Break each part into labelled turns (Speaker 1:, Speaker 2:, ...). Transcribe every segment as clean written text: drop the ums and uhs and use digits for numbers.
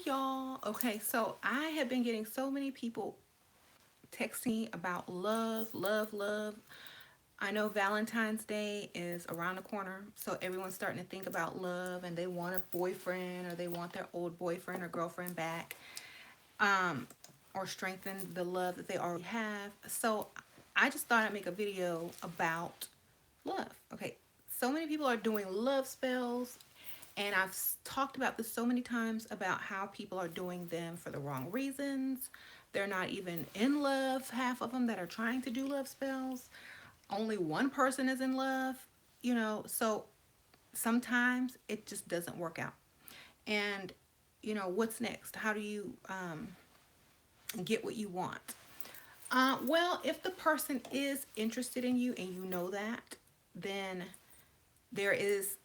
Speaker 1: y'all. Okay, so I have been getting so many people texting me about love, love, love. I know Valentine's Day is around the corner, so everyone's starting to think about love and they want a boyfriend or they want their old boyfriend or girlfriend back, um, or strengthen the love that they already have. So I just thought I'd make a video about love. Okay, so many people are doing love spells, and I've talked about this so many times about how people are doing them for the wrong reasons. They're not even in love, half of them that are trying to do love spells. Only one person is in love, so sometimes it just doesn't work out. And, what's next? How do you get what you want? Well, if the person is interested in you and you know that, then there is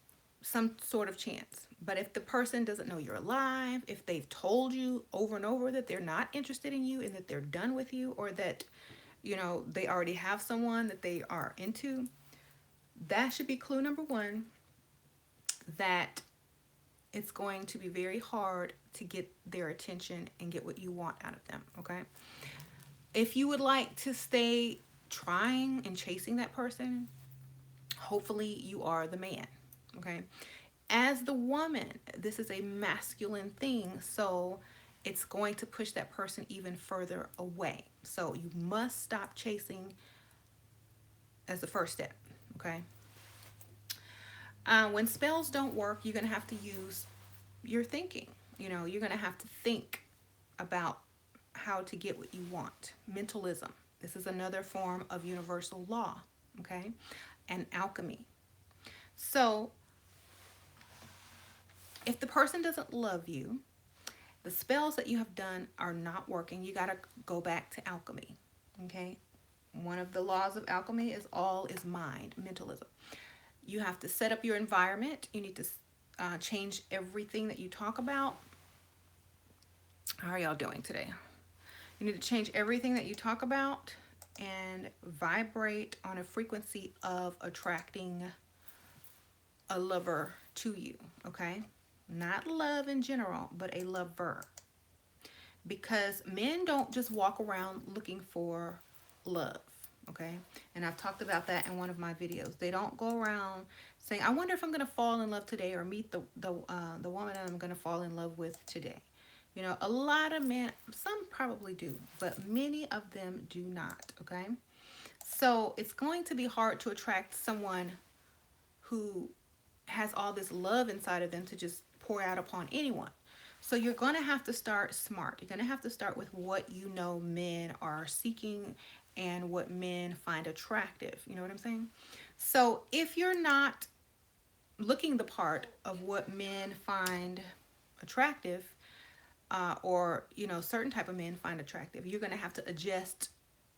Speaker 1: some sort of chance. But if the person doesn't know you're alive, if they've told you over and over that they're not interested in you and that they're done with you, or that, they already have someone that they are into, that should be clue number one, that it's going to be very hard to get their attention and get what you want out of them, okay? If you would like to stay trying and chasing that person, hopefully you are the man, okay? As the woman, this is a masculine thing, so it's going to push that person even further away. So you must stop chasing as the first step, okay? When spells don't work, you're going to have to use your thinking. You're going to have to think about how to get what you want. Mentalism. This is another form of universal law, okay? And alchemy. So if the person doesn't love you, the spells that you have done are not working, you got to go back to alchemy, okay? One of the laws of alchemy is all is mind, mentalism. You have to set up your environment. You need to change everything that you talk about. How are y'all doing today? You need to change everything that you talk about and vibrate on a frequency of attracting a lover to you, okay? Not love in general, but a lover. Because men don't just walk around looking for love, okay? And I've talked about that in one of my videos. They don't go around saying, I wonder if I'm going to fall in love today or meet the woman that I'm going to fall in love with today. A lot of men, some probably do, but many of them do not, okay? So it's going to be hard to attract someone who has all this love inside of them to just pour out upon anyone. So you're going to have to start smart. You're going to have to start with what you know men are seeking and what men find attractive. You know what I'm saying? So if you're not looking the part of what men find attractive, or certain type of men find attractive, you're going to have to adjust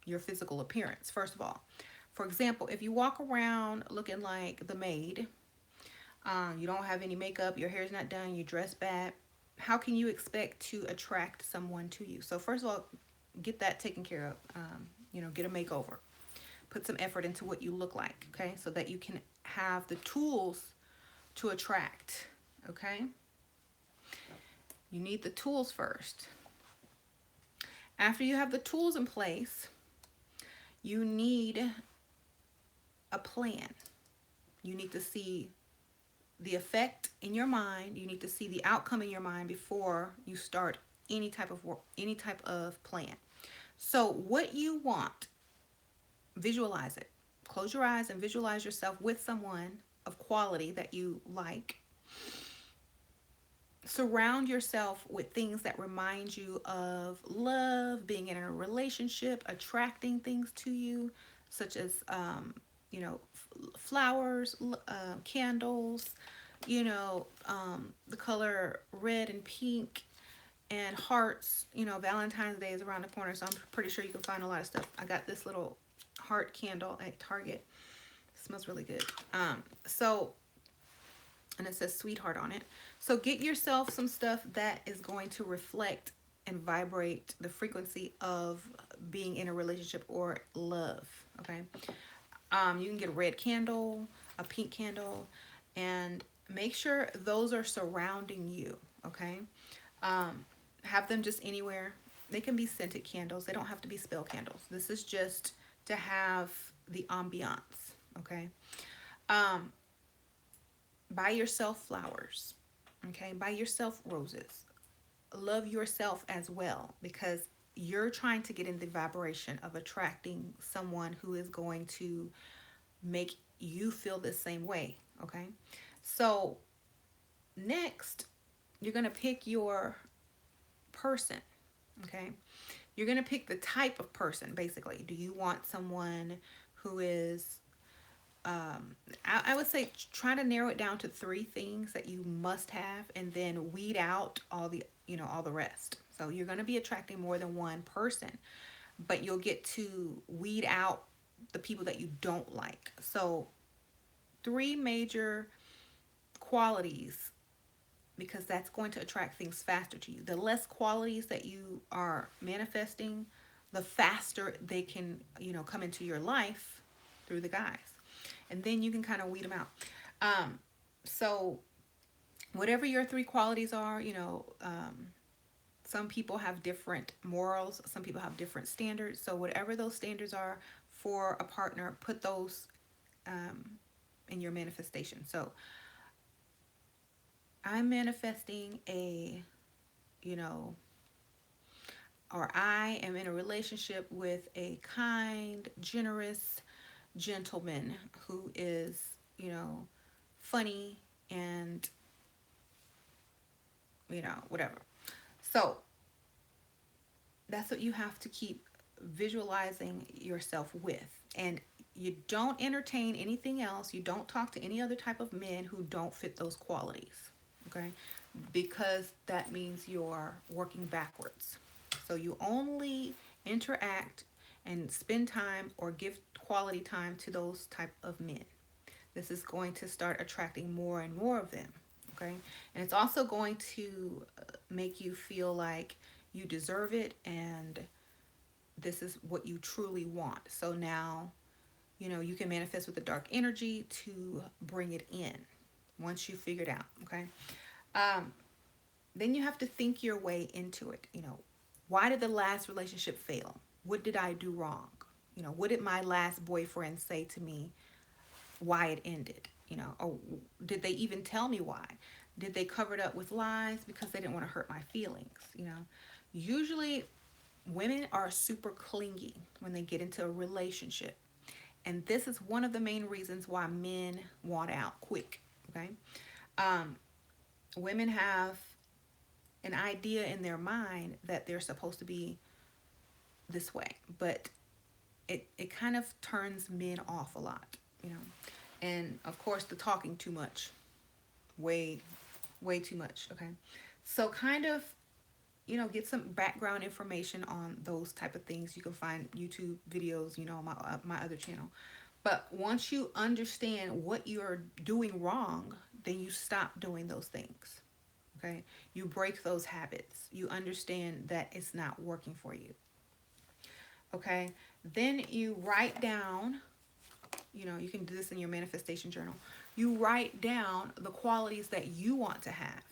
Speaker 1: your physical appearance first of all. For example, if you walk around looking like the maid, you don't have any makeup, your hair's not done, you dress bad, how can you expect to attract someone to you? So first of all, get that taken care of. Get a makeover. Put some effort into what you look like, okay? So that you can have the tools to attract, okay? You need the tools first. After you have the tools in place, you need a plan. You need to see the effect in your mind. You need to see the outcome in your mind before you start any type of work, any type of plan. So what you want, visualize it. Close your eyes and visualize yourself with someone of quality that you like. Surround yourself with things that remind you of love, being in a relationship, attracting things to you, such as flowers, candles, the color red and pink, and hearts. Valentine's Day is around the corner, so I'm pretty sure you can find a lot of stuff. I got this little heart candle at Target. It smells really good. And it says sweetheart on it. So get yourself some stuff that is going to reflect and vibrate the frequency of being in a relationship or love, okay? You can get a red candle, a pink candle, and make sure those are surrounding you, okay? Have them just anywhere. They can be scented candles. They don't have to be spell candles. This is just to have the ambiance. Okay. Um, buy yourself flowers. Okay. Buy yourself roses. Love yourself as well, because you're trying to get in the vibration of attracting someone who is going to make you feel the same way. Okay. So next, you're going to pick your person. Okay. You're going to pick the type of person, basically. Do you want someone who is, I would say try to narrow it down to three things that you must have, and then weed out all the, all the rest. So you're going to be attracting more than one person, but you'll get to weed out the people that you don't like. So three major qualities, because that's going to attract things faster to you. The less qualities that you are manifesting, the faster they can, come into your life through the guys. And then you can kind of weed them out. So whatever your three qualities are, some people have different morals, some people have different standards. So whatever those standards are for a partner, put those in your manifestation. So I'm manifesting or I am in a relationship with a kind, generous gentleman who is, funny and, whatever. So that's what you have to keep visualizing yourself with. And you don't entertain anything else. You don't talk to any other type of men who don't fit those qualities. Okay? Because that means you're working backwards. So you only interact and spend time or give quality time to those type of men. This is going to start attracting more and more of them. Okay? And it's also going to make you feel like you deserve it and this is what you truly want. So now, you can manifest with the dark energy to bring it in once you figure it out. Okay? Then you have to think your way into it. Why did the last relationship fail? What did I do wrong? What did my last boyfriend say to me why it ended? Or did they even tell me why? Did they cover it up with lies because they didn't want to hurt my feelings? Usually women are super clingy when they get into a relationship. And this is one of the main reasons why men want out quick. Okay. Women have an idea in their mind that they're supposed to be this way, but it kind of turns men off a lot, and of course the talking too much, way too much. Okay, so kind of get some background information on those type of things. You can find YouTube videos, on my other channel. But once you understand what you're doing wrong, then you stop doing those things. Okay, you break those habits. You understand that it's not working for you. Okay, then you write down, you can do this in your manifestation journal. You write down the qualities that you want to have.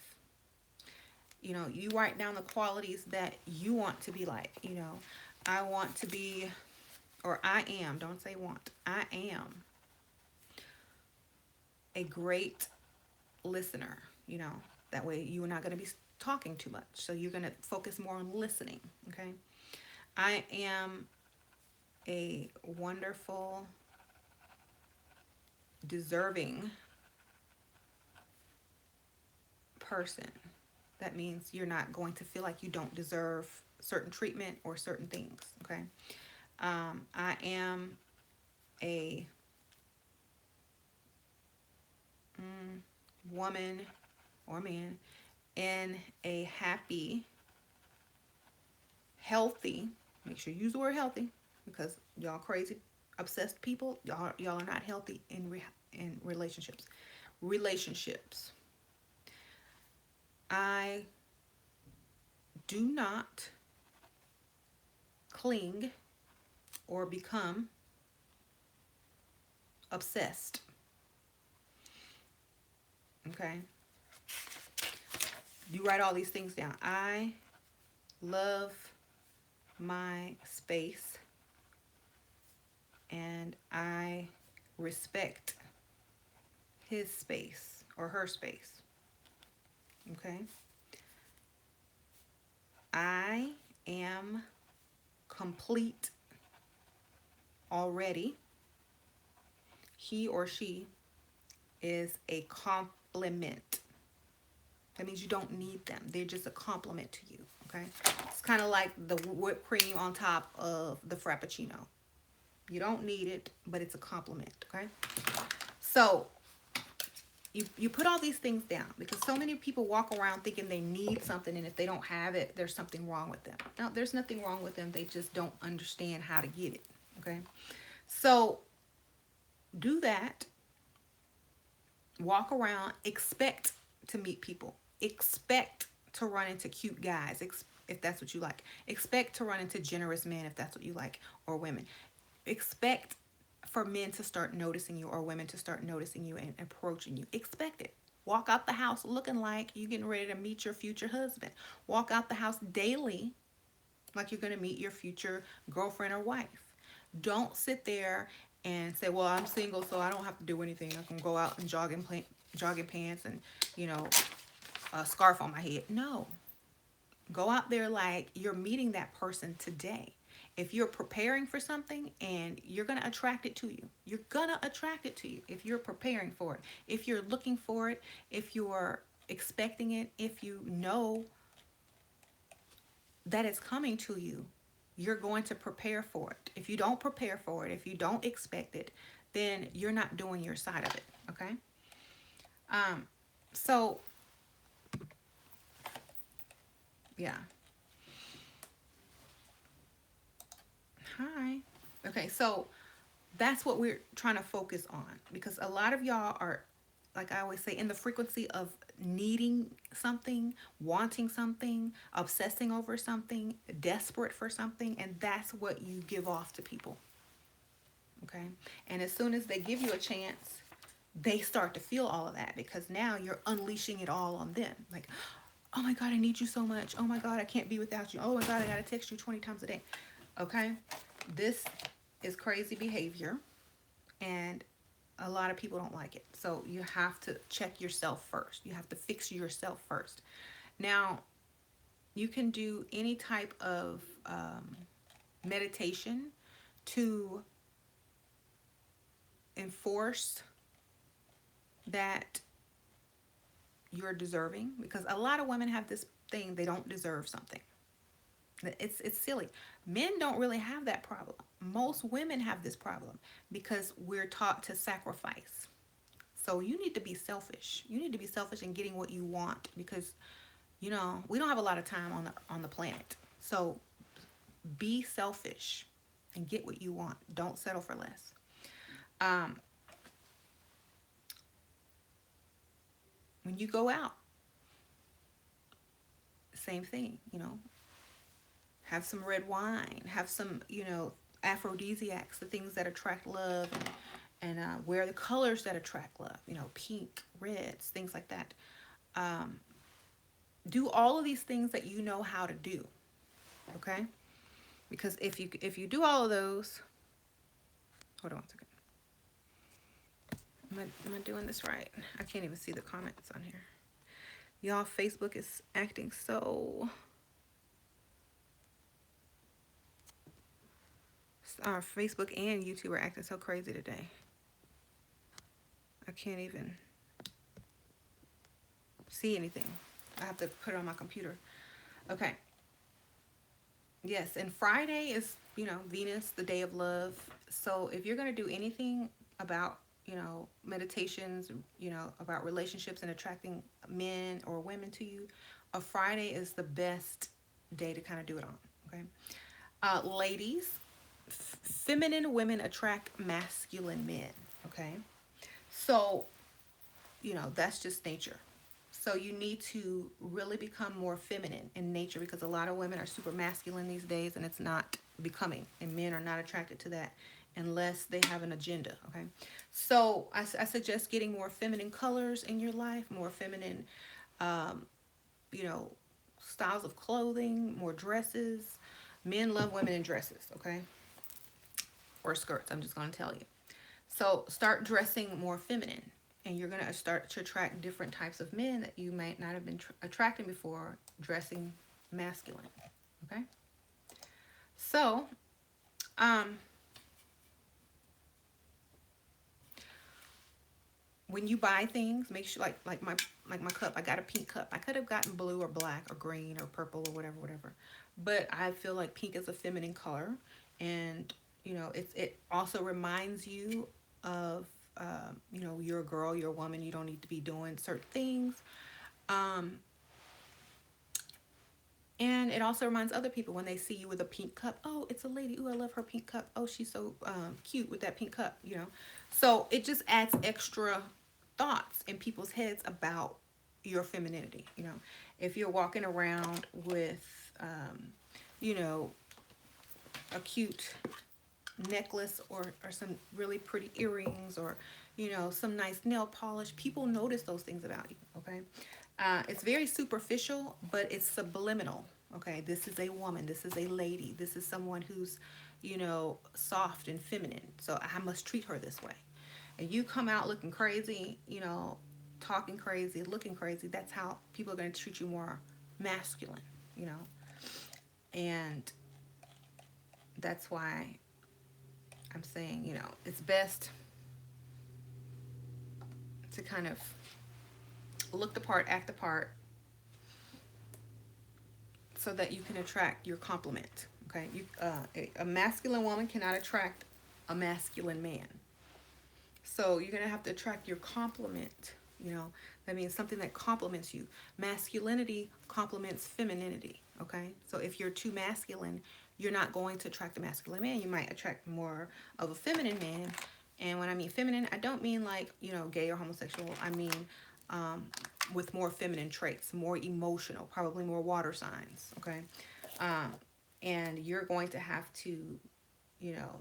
Speaker 1: You write down the qualities that you want to be like. I want to be, or I am, don't say want, I am a great listener. That way you are not going to be talking too much. So you're going to focus more on listening. Okay. I am a wonderful, deserving person. That means you're not going to feel like you don't deserve certain treatment or certain things. Okay. I am a woman or man in a happy, healthy, make sure you use the word healthy, because y'all crazy obsessed people, y'all are not healthy in relationships. I do not cling or become obsessed. Okay. You write all these things down. I love my space and I respect his space or her space. Okay? I am complete already. He or she is a compliment. That means you don't need them. They're just a compliment to you. Okay? It's kind of like the whipped cream on top of the Frappuccino. You don't need it, but it's a compliment. Okay? So you put all these things down because so many people walk around thinking they need something, and if they don't have it, there's something wrong with them. No, there's nothing wrong with them. They just don't understand how to get it. Okay? So do that. Walk around, expect to meet people, expect to run into cute guys if that's what you like, expect to run into generous men if that's what you like, or women. Expect for men to start noticing you or women to start noticing you and approaching you. Expect it. Walk out the house looking like you're getting ready to meet your future husband. Walk out the house daily like you're going to meet your future girlfriend or wife. Don't sit there and say, well, I'm single, so I don't have to do anything. I can go out in jogging pants and, you know, a scarf on my head. No. Go out there like you're meeting that person today. If you're preparing for something, and you're going to attract it to you. You're going to attract it to you if you're preparing for it. If you're looking for it, if you're expecting it, if you know that it's coming to you, you're going to prepare for it. If you don't prepare for it, if you don't expect it, then you're not doing your side of it. Okay? So yeah. Hi. Okay, so that's what we're trying to focus on, because a lot of y'all are, like I always say, in the frequency of needing something, wanting something, obsessing over something, desperate for something, and that's what you give off to people. Okay? And as soon as they give you a chance, they start to feel all of that, because now you're unleashing it all on them. Like, oh my God, I need you so much. Oh my God, I can't be without you. Oh my God, I gotta text you 20 times a day. Okay? This is crazy behavior, and a lot of people don't like it. So you have to check yourself first. You have to fix yourself first. Now, you can do any type of meditation to enforce that you're deserving, because a lot of women have this thing, they don't deserve something. It's silly. Men don't really have that problem. Most women have this problem because we're taught to sacrifice. So you need to be selfish. You need to be selfish in getting what you want, because you know, we don't have a lot of time on the planet. So be selfish and get what you want. Don't settle for less. When you go out, same thing, you know, have some red wine, have some, you know, aphrodisiacs, the things that attract love, and wear the colors that attract love, you know, pink, reds, things like that. Do all of these things that you know how to do, okay? Because if you do all of those, hold on one second. Am I doing this right? I can't even see the comments on here. Y'all, Facebook is acting so... Facebook and YouTube are acting so crazy today. I can't even see anything. I have to put it on my computer. Okay. Yes, and Friday is, you know, Venus, the day of love. So if you're going to do anything about, you know, meditations, you know, about relationships and attracting men or women to you, a Friday is the best day to kind of do it on. Okay. Ladies, feminine women attract masculine men. Okay. So, you know, that's just nature. So you need to really become more feminine in nature, because a lot of women are super masculine these days, and it's not becoming, and men are not attracted to that unless they have an agenda. Okay. So I suggest getting more feminine colors in your life, more feminine, styles of clothing, more dresses. Men love women in dresses, okay? Or skirts, I'm just going to tell you. So start dressing more feminine, and you're going to start to attract different types of men that you might not have been attracting before, dressing masculine, okay? So, um, when you buy things, make sure like my cup. I got a pink cup. I could have gotten blue or black or green or purple or whatever. But I feel like pink is a feminine color, and it also reminds you of you're a girl, you're a woman. You don't need to be doing certain things. Um, and it also reminds other people when they see you with a pink cup. Oh, it's a lady. Oh, I love her pink cup. Oh, she's so cute with that pink cup. So it just adds extra thoughts in people's heads about your femininity. If you're walking around with, you know, a cute necklace or some really pretty earrings or, some nice nail polish, people notice those things about you. Okay. It's very superficial, but it's subliminal. Okay, this is a woman, this is a lady, this is someone who's, soft and feminine. So I must treat her this way. And you come out looking crazy, talking crazy, looking crazy, that's how people are going to treat you more masculine, you know. And that's why I'm saying, it's best to kind of look the part, act the part, so that you can attract your complement. Okay, a masculine woman cannot attract a masculine man. So you're gonna have to attract your complement. That means something that complements you. Masculinity complements femininity. Okay, so if you're too masculine, you're not going to attract a masculine man. You might attract more of a feminine man. And when I mean feminine, I don't mean like gay or homosexual. I mean with more feminine traits, more emotional, probably more water signs. Okay, um, and you're going to have to, you know,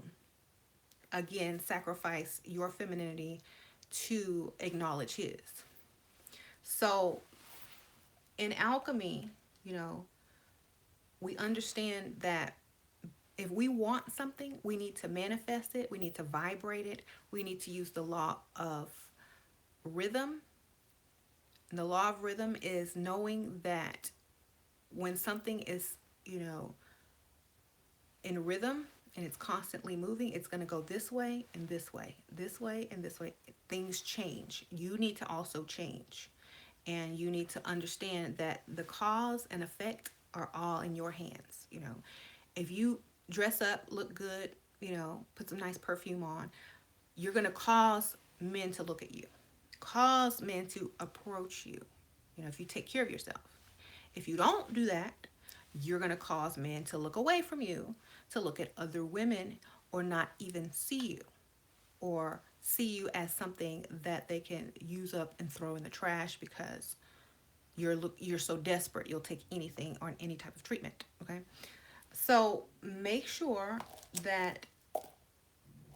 Speaker 1: again, sacrifice your femininity to acknowledge his. So in alchemy, we understand that if we want something, we need to manifest it, we need to vibrate it, we need to use the law of rhythm. And the law of rhythm is knowing that when something is, in rhythm and it's constantly moving, it's going to go this way and this way, this way and this way. Things change. You need to also change. And you need to understand that the cause and effect are all in your hands. If you dress up, look good, put some nice perfume on, you're going to cause men to look at you, cause men to approach you, if you take care of yourself. If you don't do that, you're going to cause men to look away from you, to look at other women, or not even see you, or see you as something that they can use up and throw in the trash because you're so desperate you'll take anything or any type of treatment. Okay, so make sure that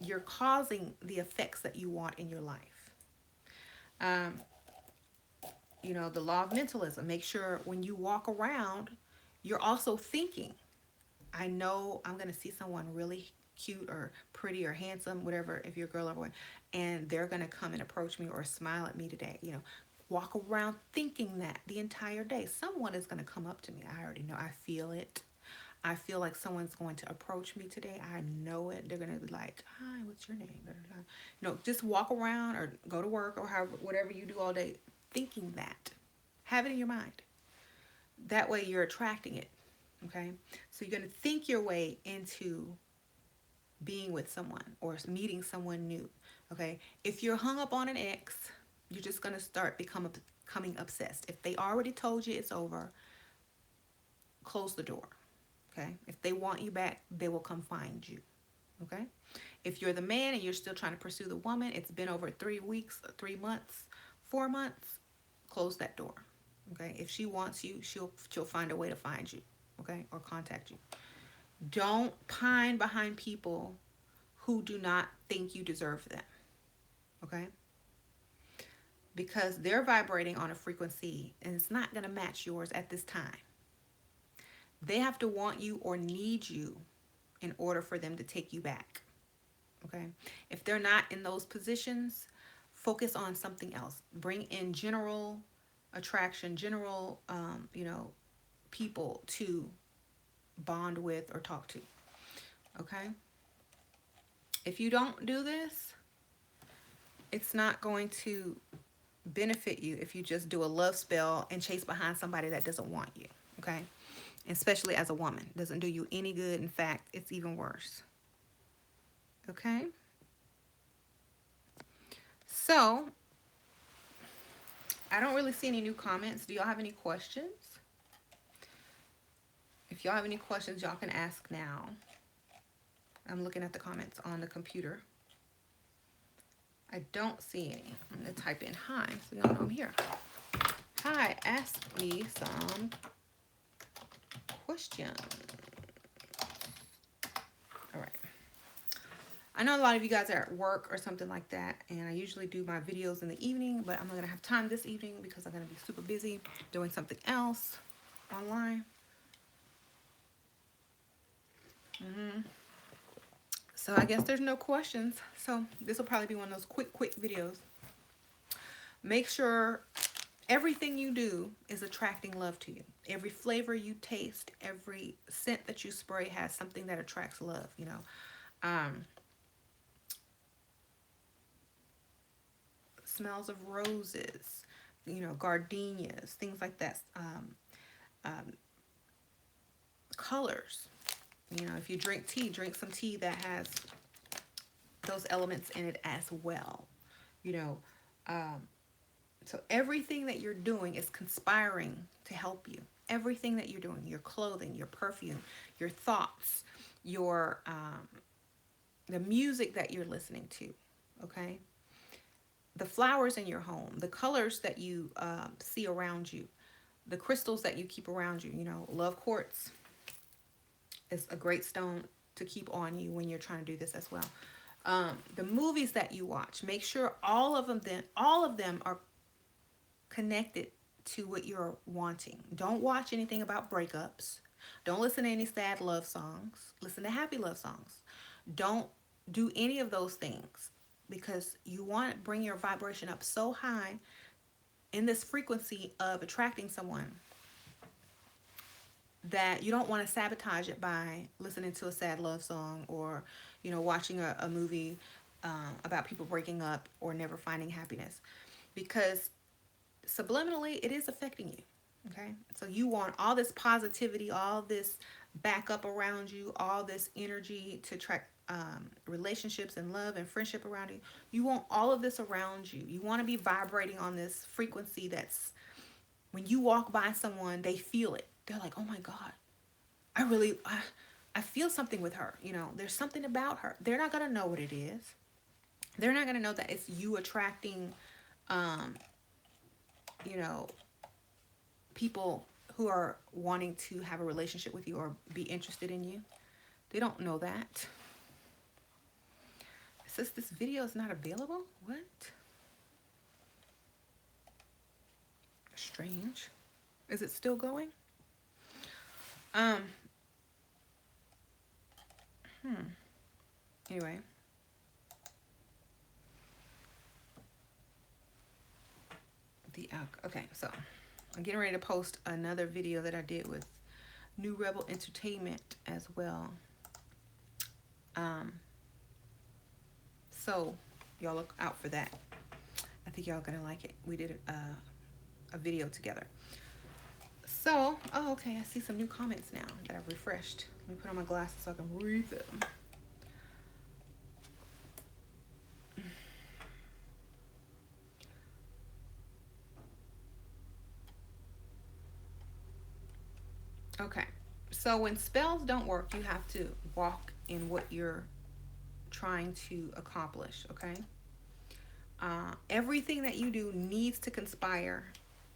Speaker 1: you're causing the effects that you want in your life. Um, the law of mentalism. Make sure when you walk around, you're also thinking, I know I'm going to see someone really cute or pretty or handsome, whatever, if you're a girl or boy, and they're going to come and approach me or smile at me today. Walk around thinking that the entire day. Someone is going to come up to me. I already know. I feel it. I feel like someone's going to approach me today. I know it. They're going to be like, hi, what's your name? Just walk around or go to work or however, whatever you do all day, thinking that. Have it in your mind. That way you're attracting it. Okay? So you're going to think your way into being with someone or meeting someone new. Okay? If you're hung up on an ex, you're just going to start becoming obsessed. If they already told you it's over, close the door. Okay? If they want you back, they will come find you. Okay? If you're the man and you're still trying to pursue the woman, it's been over 3 weeks, 3 months, 4 months, close that door. Okay? If she wants you, she'll find a way to find you. Okay? Or contact you. Don't pine behind people who do not think you deserve them. Okay? because they're vibrating on a frequency and it's not going to match yours at this time. They have to want you or need you in order for them to take you back. Okay? If they're not in those positions, focus on something else. Bring in general attraction, general, people to bond with or talk to. Okay? If you don't do this, it's not going to benefit you if you just do a love spell and chase behind somebody that doesn't want you. Okay? Especially as a woman. It doesn't do you any good. In fact, it's even worse. Okay? So, I don't really see any new comments. Do y'all have any questions? If y'all have any questions, y'all can ask now. I'm looking at the comments on the computer. I don't see any. I'm going to type in hi so y'all know I'm here. Hi, ask me some questions. All right. I know a lot of you guys are at work or something like that, and I usually do my videos in the evening, but I'm not going to have time this evening because I'm going to be super busy doing something else online. So I guess there's no questions. So this will probably be one of those quick videos. Make sure everything you do is attracting love to you. Every flavor you taste, every scent that you spray has something that attracts love, you know. Smells of roses, you know, gardenias, things like that. Colors. You know, if you drink tea, drink some tea that has those elements in it as well. You know, so everything that you're doing is conspiring to help you. Everything that you're doing, your clothing, your perfume, your thoughts, your the music that you're listening to, okay? The flowers in your home, the colors that you see around you, the crystals that you keep around you, you know, love quartz is a great stone to keep on you when you're trying to do this as well. The movies that you watch, make sure all of them are connected to what you're wanting. Don't watch anything about breakups. Don't listen to any sad love songs. Listen to happy love songs. Don't do any of those things because you want to bring your vibration up so high in this frequency of attracting someone that you don't want to sabotage it by listening to a sad love song or, you know, watching a movie about people breaking up or never finding happiness, because subliminally it is affecting you. Okay, so you want all this positivity, all this backup around you, all this energy to attract relationships and love and friendship around you. You want all of this around you. You want to be vibrating on this frequency that's, when you walk by someone, they feel it. They're like, oh my God, I feel something with her. You know, there's something about her. They're not going to know what it is. They're not going to know that it's you attracting, you know, people who are wanting to have a relationship with you or be interested in you. They don't know that. It says this video is not available. What? Strange. Is it still going? Anyway. Okay, so I'm getting ready to post another video that I did with New Rebel Entertainment as well. So y'all look out for that. I think y'all gonna like it. We did a video together. So, oh, okay, I see some new comments now that I've refreshed. Let me put on my glasses so I can read them. Okay, so when spells don't work, you have to walk in what you're trying to accomplish, okay? Everything that you do needs to conspire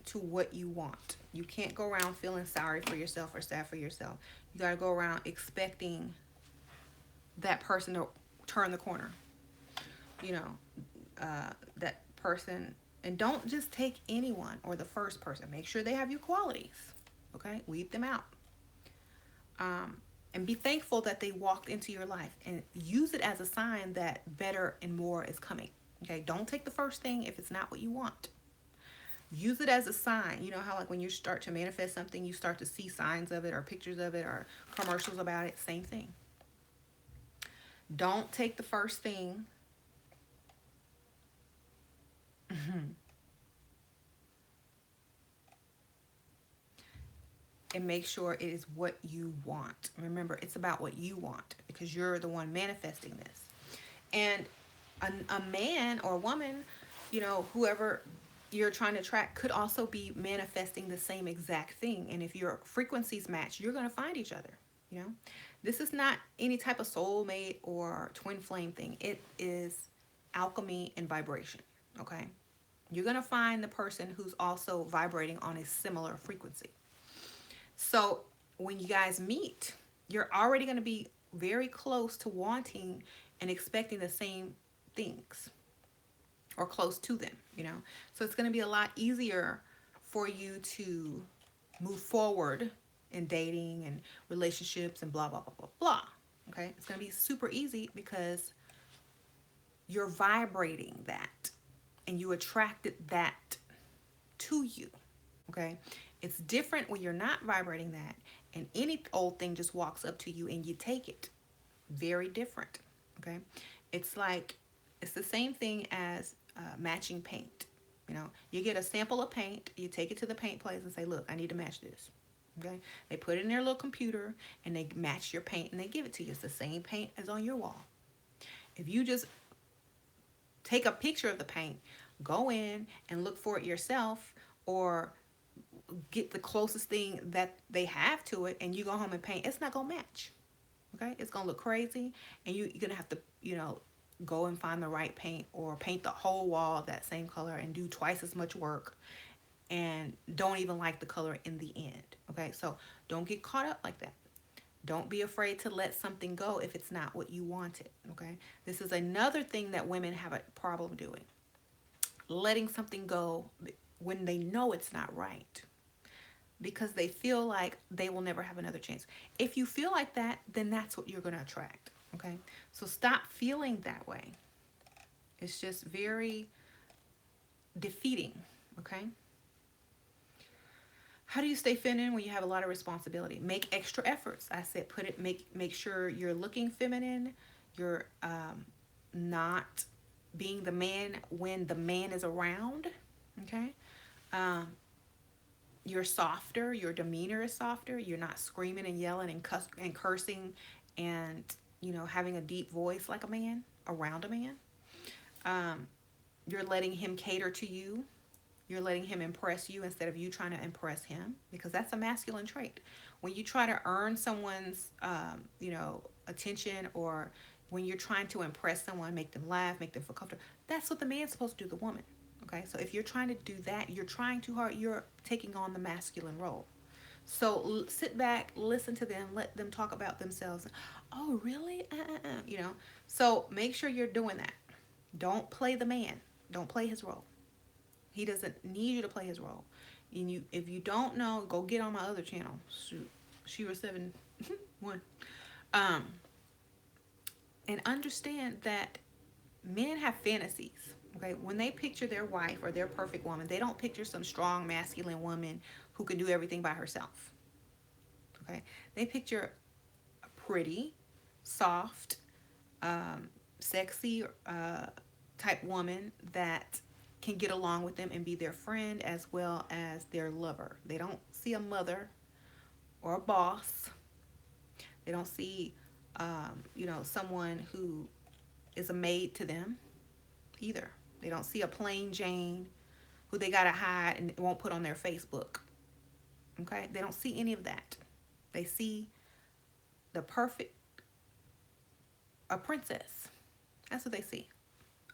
Speaker 1: to what you want. You can't go around feeling sorry for yourself or sad for yourself. You got to go around expecting that person to turn the corner. You know, that person And don't just take anyone or the first person. Make sure they have your qualities. Okay? Weed them out. And be thankful that they walked into your life, and use it as a sign that better and more is coming. Okay? Don't take the first thing if it's not what you want. Use it as a sign. You know how, like, when you start to manifest something, you start to see signs of it or pictures of it or commercials about it. Same thing. Don't take the first thing. And make sure it is what you want. Remember, it's about what you want, because you're the one manifesting this. And a man or a woman, you know, whoever you're trying to attract could also be manifesting the same exact thing. And if your frequencies match, you're going to find each other. You know, this is not any type of soulmate or twin flame thing. It is alchemy and vibration. Okay, you're going to find the person who's also vibrating on a similar frequency. So when you guys meet, you're already going to be very close to wanting and expecting the same things, or close to them, you know. So it's going to be a lot easier for you to move forward in dating and relationships and blah, blah, blah, blah, blah. Okay? It's going to be super easy because you're vibrating that and you attracted that to you. Okay? It's different when you're not vibrating that and any old thing just walks up to you and you take it. Very different. Okay? It's like, it's the same thing as matching paint. You know, you get a sample of paint, you take it to the paint place and say, look, I need to match this. Okay? They put it in their little computer and they match your paint and they give it to you. It's the same paint as on your wall. If you just take a picture of the paint, go in and look for it yourself, or get the closest thing that they have to it, and you go home and paint, it's not going to match. Okay? It's going to look crazy, and you're going to have to, you know, go and find the right paint, or paint the whole wall of that same color and do twice as much work and don't even like the color in the end. Okay? So don't get caught up like that. Don't be afraid to let something go if it's not what you wanted. Okay? This is another thing that women have a problem doing. Letting something go when they know it's not right, because they feel like they will never have another chance. If you feel like that, then that's what you're going to attract. Okay? So stop feeling that way. It's just very defeating. Okay? How do you stay feminine when you have a lot of responsibility? Make extra efforts. I said make sure you're looking feminine. You're not being the man when the man is around. Okay? You're softer. Your demeanor is softer. You're not screaming and yelling and cursing and, you know, having a deep voice like a man around a man. You're letting him cater to you. You're letting him impress you instead of you trying to impress him, because that's a masculine trait. When you try to earn someone's, you know, attention, or when you're trying to impress someone, make them laugh, make them feel comfortable, that's what the man's supposed to do, the woman. Okay, so if you're trying to do that, you're trying too hard. You're taking on the masculine role. So sit back, listen to them, let them talk about themselves. Oh, really? You know. So make sure you're doing that. Don't play the man. Don't play his role. He doesn't need you to play his role. And if you don't know, go get on my other channel. Shoot, Shira 7-1. And understand that men have fantasies. Okay, when they picture their wife or their perfect woman, they don't picture some strong masculine woman who can do everything by herself. Okay, they picture a pretty, soft, sexy type woman that can get along with them and be their friend as well as their lover. They don't see a mother or a boss. They don't see, you know, someone who is a maid to them either. They don't see a plain Jane who they gotta hide and won't put on their Facebook. Okay? They don't see any of that. They see the perfect, a princess. That's what they see.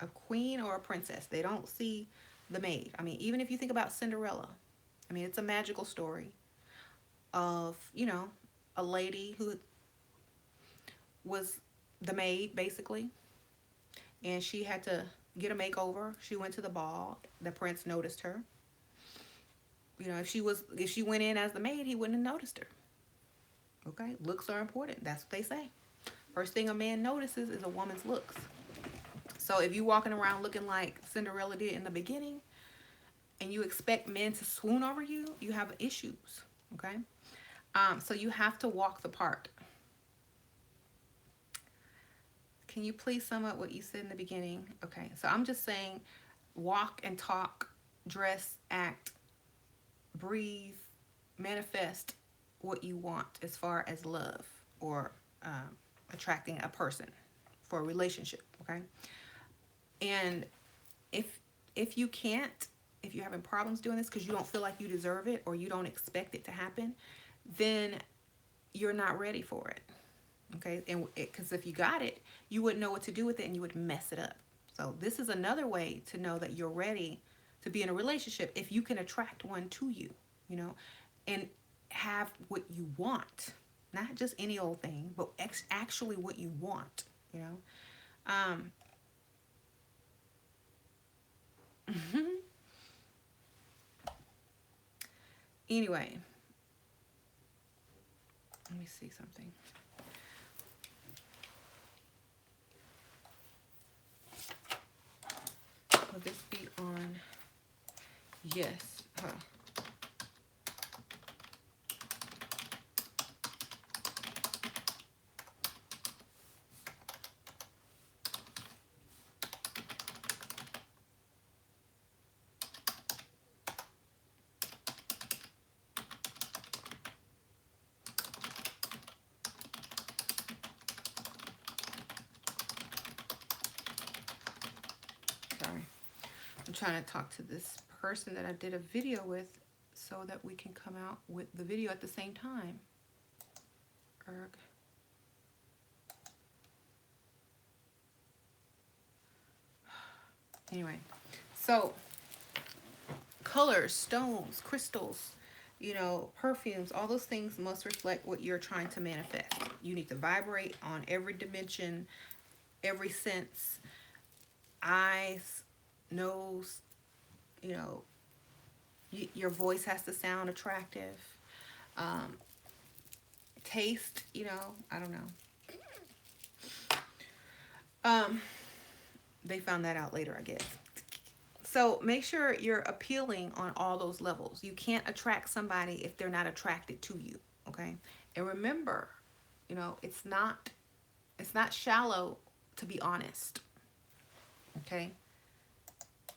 Speaker 1: A queen or a princess. They don't see the maid. I mean, even if you think about Cinderella, I mean, it's a magical story of, you know, a lady who was the maid, basically. And she had to get a makeover. She went to the ball. The prince noticed her. You know, if she went in as the maid, he wouldn't have noticed her. Okay, looks are important. That's what they say. First thing a man notices is a woman's looks. So if you walking around looking like Cinderella did in the beginning, and you expect men to swoon over you, you have issues. Okay, so you have to walk the part. Can you please sum up what you said in the beginning? Okay, so I'm just saying, walk and talk, dress, act, breathe, manifest what you want as far as love or attracting a person for a relationship. Okay, and if you can't, if you're having problems doing this because you don't feel like you deserve it or you don't expect it to happen, then you're not ready for it. Okay, and because if you got it, you wouldn't know what to do with it and you would mess it up. So this is another way to know that you're ready to be in a relationship, if you can attract one to you, you know, and have what you want, not just any old thing, but actually what you want, you know. Anyway, let me see something. Will this be on? Yes. Sorry. I'm trying to talk to this person that I did a video with so that we can come out with the video at the same time. Erg. Anyway, so colors, stones, crystals, you know, perfumes, all those things must reflect what you're trying to manifest. You need to vibrate on every dimension, every sense, eyes, nose, you know, your voice has to sound attractive. Taste, you know, I don't know. They found that out later, I guess. So make sure you're appealing on all those levels. You can't attract somebody if they're not attracted to you, okay? And remember, you know, it's not shallow to be honest, okay?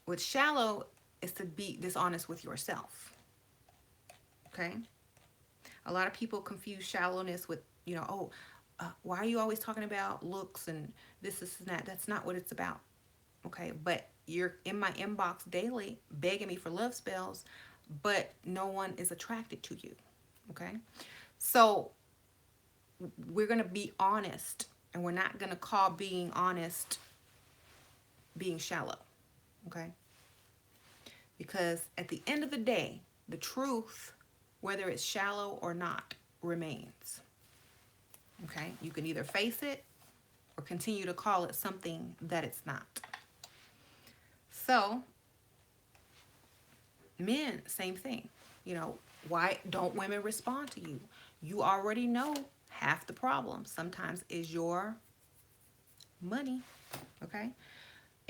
Speaker 1: What's shallow is to be dishonest with yourself, okay? A lot of people confuse shallowness with, you know, why are you always talking about looks and this and that? That's not what it's about, okay? But you're in my inbox daily begging me for love spells, but no one is attracted to you, okay? So we're going to be honest, and we're not going to call being honest being shallow, okay? Because at the end of the day, the truth, whether it's shallow or not, remains, okay? You can either face it or continue to call it something that it's not. So, men, same thing. You know, why don't women respond to you? You already know half the problem sometimes is your money, okay?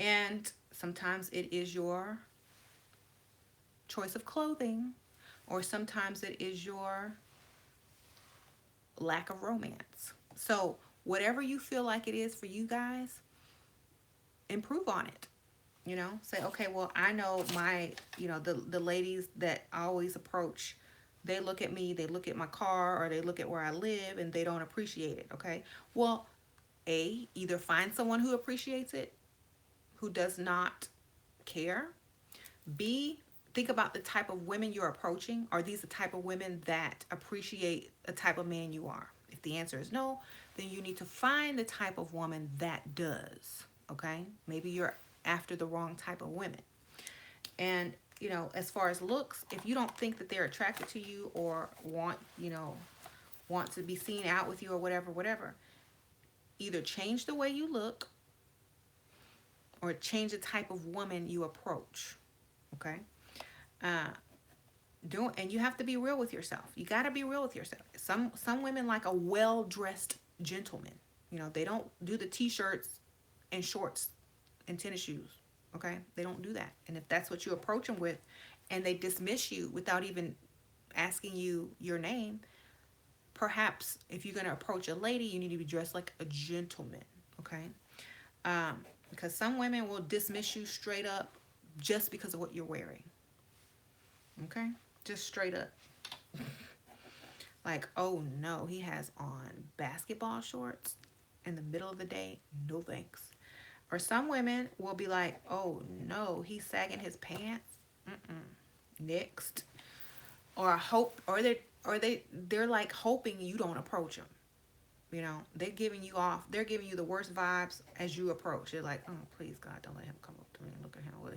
Speaker 1: And sometimes it is your choice of clothing, or sometimes it is your lack of romance. So, whatever you feel like it is for you guys, improve on it. You know, say, okay, well, I know my, you know, the ladies that I always approach, they look at me, they look at my car, or they look at where I live, and they don't appreciate it, okay? Well, A, either find someone who appreciates it, who does not care. B, think about the type of women you're approaching. Are these the type of women that appreciate the type of man you are? If the answer is no, then you need to find the type of woman that does, okay? Maybe you're after the wrong type of women. And, you know, as far as looks, if you don't think that they're attracted to you or want, you know, want to be seen out with you or whatever, either change the way you look or change the type of woman you approach. Okay? Uh, and you have to be real with yourself. You got to be real with yourself. Some women like a well-dressed gentleman. You know, they don't do the t-shirts and shorts and tennis shoes. Okay? They don't do that. And if that's what you approach them with, and they dismiss you without even asking you your name, perhaps if you're going to approach a lady, you need to be dressed like a gentleman. Okay? Because some women will dismiss you straight up just because of what you're wearing. Okay? Just straight up. Like, oh no, he has on basketball shorts in the middle of the day. No thanks. Or some women will be like, oh no, he's sagging his pants. Next. They're like hoping you don't approach them. You know, they're giving you the worst vibes as you approach. They're like, oh please God, don't let him come up to me and look at him. What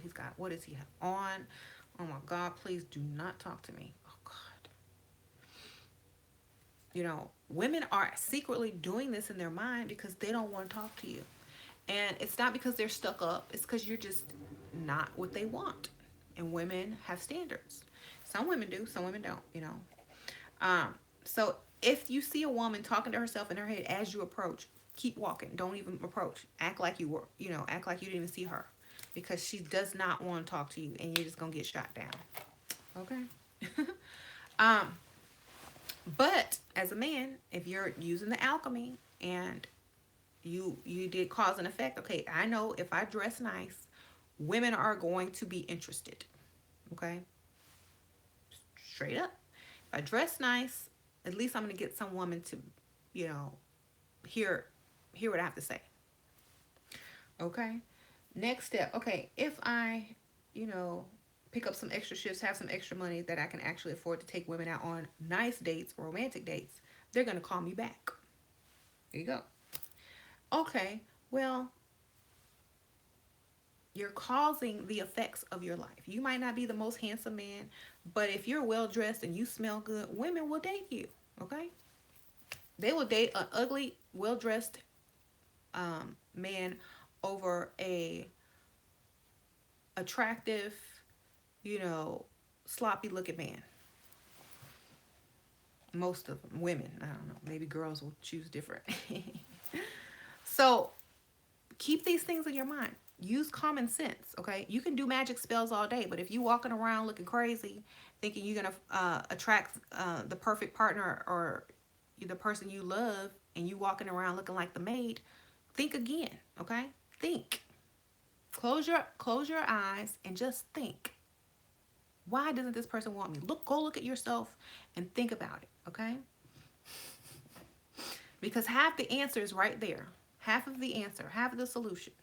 Speaker 1: does he have on? Oh my God, please do not talk to me. Oh God. You know, women are secretly doing this in their mind because they don't want to talk to you. And it's not because they're stuck up. It's because you're just not what they want. And women have standards. Some women do, some women don't, you know. So if you see a woman talking to herself in her head as you approach, keep walking. Don't even approach. Act like you act like you didn't even see her. Because she does not want to talk to you and you're just going to get shot down. Okay? But as a man, if you're using the alchemy and you did cause and effect, okay, I know if I dress nice, women are going to be interested. Okay? Straight up. If I dress nice, at least I'm going to get some woman to, you know, hear what I have to say. Okay? Next step. Okay, if I, you know, pick up some extra shifts, have some extra money that I can actually afford to take women out on nice dates, romantic dates, they're going to call me back. There you go. Okay, well, you're causing the effects of your life. You might not be the most handsome man, but if you're well dressed and you smell good, women will date you. Okay? They will date an ugly, well dressed man over a attractive, you know, sloppy looking man. Most of them, women, I don't know, maybe girls will choose different. So keep these things in your mind. Use common sense, okay? You can do magic spells all day, but if you walking around looking crazy, thinking you're gonna attract the perfect partner or the person you love, and you walking around looking like the maid, think again, okay? Think. Close your eyes and just think. Why doesn't this person want me? Go look at yourself and think about it, okay? Because half the answer is right there. Half of the answer, half of the solution.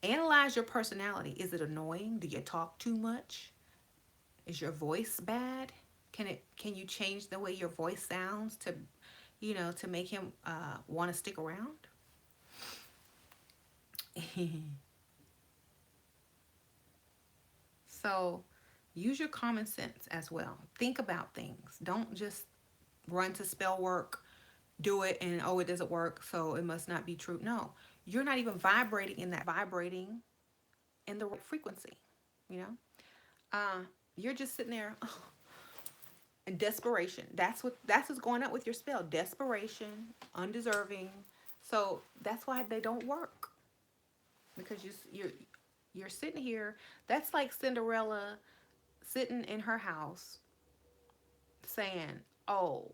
Speaker 1: Analyze your personality. Is it annoying? Do you talk too much? Is your voice bad? Can you change the way your voice sounds to, you know, to make him want to stick around? So use your common sense as well. Think about things. Don't just run to spell work, do it, and oh, it doesn't work, so it must not be true. No, you're not even vibrating in the right frequency, you know? You're just sitting there in desperation. That's what's going on with your spell. Desperation, undeserving. So that's why they don't work. Because you're sitting here. That's like Cinderella sitting in her house saying, oh,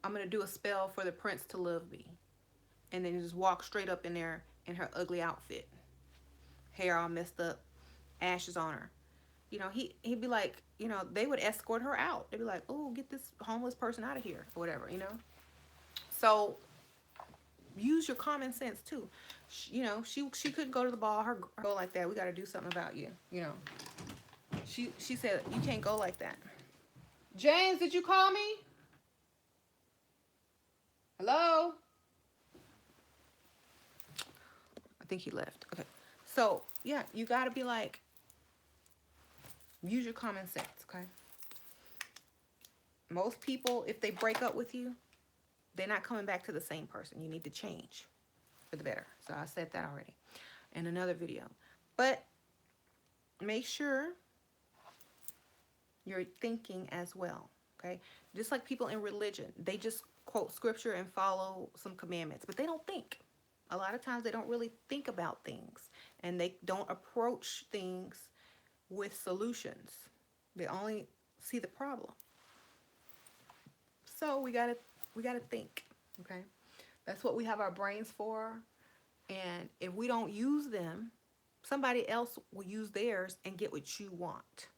Speaker 1: I'm going to do a spell for the prince to love me. And then just walk straight up in there in her ugly outfit. Hair all messed up. Ashes on her. You know, he'd be like, you know, they would escort her out. They'd be like, oh, get this homeless person out of here. Or whatever, you know. So use your common sense too. You know, she couldn't go to the ball. Her go like that. We got to do something about you. You know. She said, you can't go like that. James, did you call me? Hello? I think he left. Okay. So, yeah, you got to be like, use your common sense, okay? Most people, if they break up with you, they're not coming back to the same person. You need to change. for the better. So I said that already in another video. But make sure you're thinking as well, okay? Just like people in religion, they just quote scripture and follow some commandments, but they don't think. A lot of times they don't really think about things, and they don't approach things with solutions. They only see the problem. So we gotta think, okay? That's what we have our brains for. And if we don't use them, somebody else will use theirs and get what you want,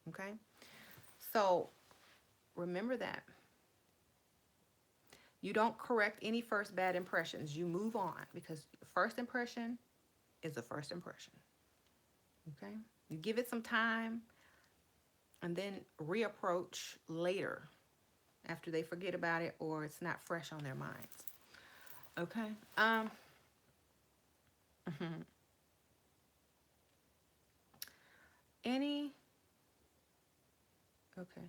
Speaker 1: okay? So remember that. You don't correct any first bad impressions. You move on, because the first impression is the first impression, okay? You give it some time and then reapproach later after they forget about it or it's not fresh on their minds, okay? Any, okay.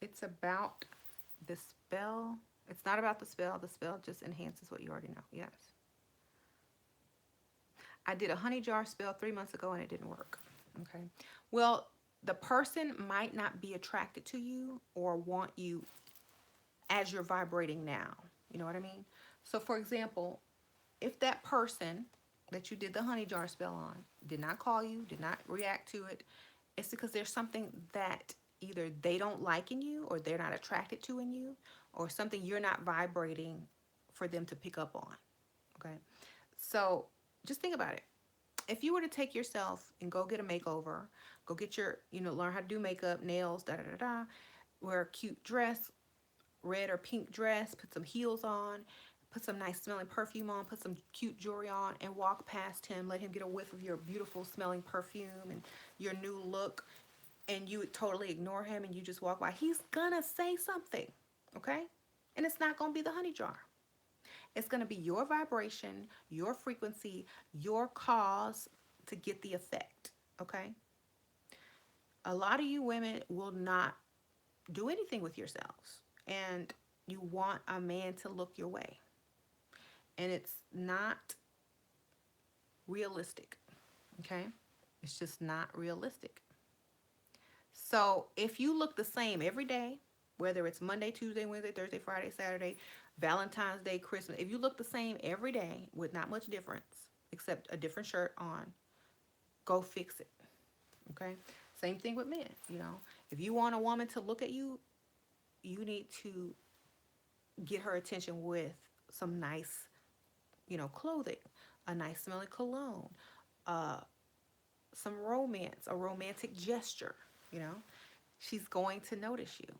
Speaker 1: It's about the spell. It's not about the spell. The spell just enhances what you already know. Yes. I did a honey jar spell 3 months ago and it didn't work. Okay. Well, the person might not be attracted to you or want you as you're vibrating now. You know what I mean? So for example, if that person that you did the honey jar spell on did not call you, did not react to it, it's because there's something that either they don't like in you or they're not attracted to in you, or something you're not vibrating for them to pick up on. Okay. So just think about it. If you were to take yourself and go get a makeover, go get your, learn how to do makeup, nails, da da da da, wear a cute dress, red or pink dress, put some heels on, put some nice smelling perfume on, put some cute jewelry on, and walk past him, let him get a whiff of your beautiful smelling perfume and your new look, and you would totally ignore him and you just walk by, he's gonna say something, okay? And it's not gonna be the honey jar. It's gonna be your vibration, your frequency, your cause to get the effect, okay? A lot of you women will not do anything with yourselves, and you want a man to look your way, and it's not realistic, okay? It's just not realistic. So if you look the same every day, whether it's Monday, Tuesday, Wednesday, Thursday, Friday, Saturday, Valentine's Day, Christmas, if you look the same every day with not much difference except a different shirt on, go fix it, okay? Same thing with men, If you want a woman to look at you, you need to get her attention with some nice, clothing, a nice smelling cologne, some romance, a romantic gesture, she's going to notice you.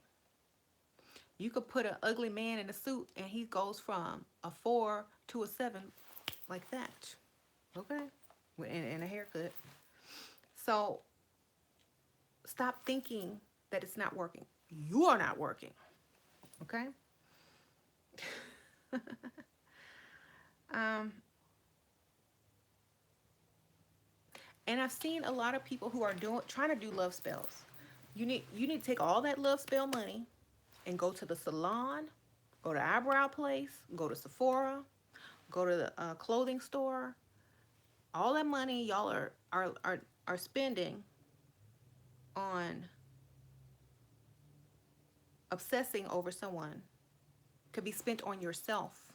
Speaker 1: You could put an ugly man in a suit and he goes from a 4 to a 7 like that, okay? And a haircut. So stop thinking that it's not working. You are not working, okay? And I've seen a lot of people who are trying to do love spells. You need to take all that love spell money and go to the salon, go to eyebrow place, go to Sephora, go to the clothing store. All that money y'all are spending on obsessing over someone could be spent on yourself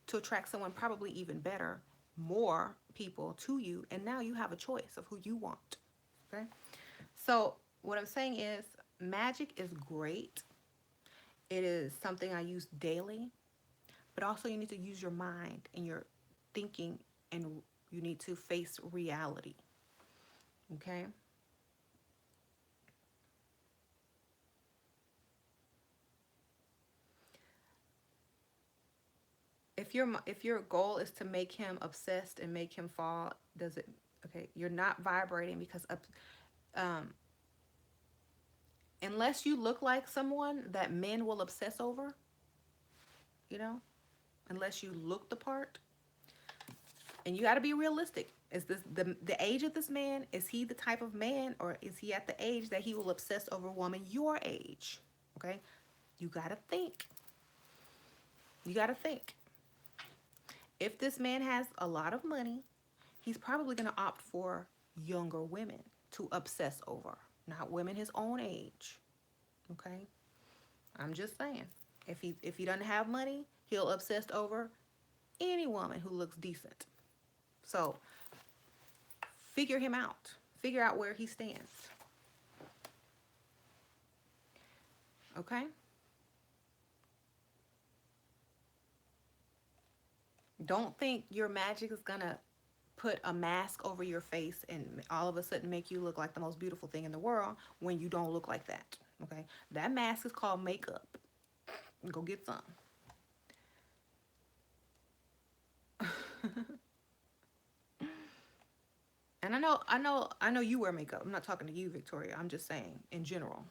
Speaker 1: to attract someone probably even better, more people to you, and now you have a choice of who you want, okay? So what I'm saying is magic is great. It is something I use daily, but also you need to use your mind and your thinking, and you need to face reality, okay? If your goal is to make him obsessed and make him fall, does it, okay, you're not vibrating, because unless you look like someone that men will obsess over, unless you look the part, and you got to be realistic. Is this the age of this man? Is he the type of man, or is he at the age that he will obsess over a woman your age? Okay, you got to think. You got to think. If this man has a lot of money, he's probably going to opt for younger women to obsess over, not women his own age. Okay? I'm just saying. If he doesn't have money, he'll obsess over any woman who looks decent. So, figure him out. Figure out where he stands. Okay? Don't think your magic is going to put a mask over your face and all of a sudden make you look like the most beautiful thing in the world when you don't look like that. Okay? That mask is called makeup. Go get some. And I know you wear makeup. I'm not talking to you, Victoria. I'm just saying in general.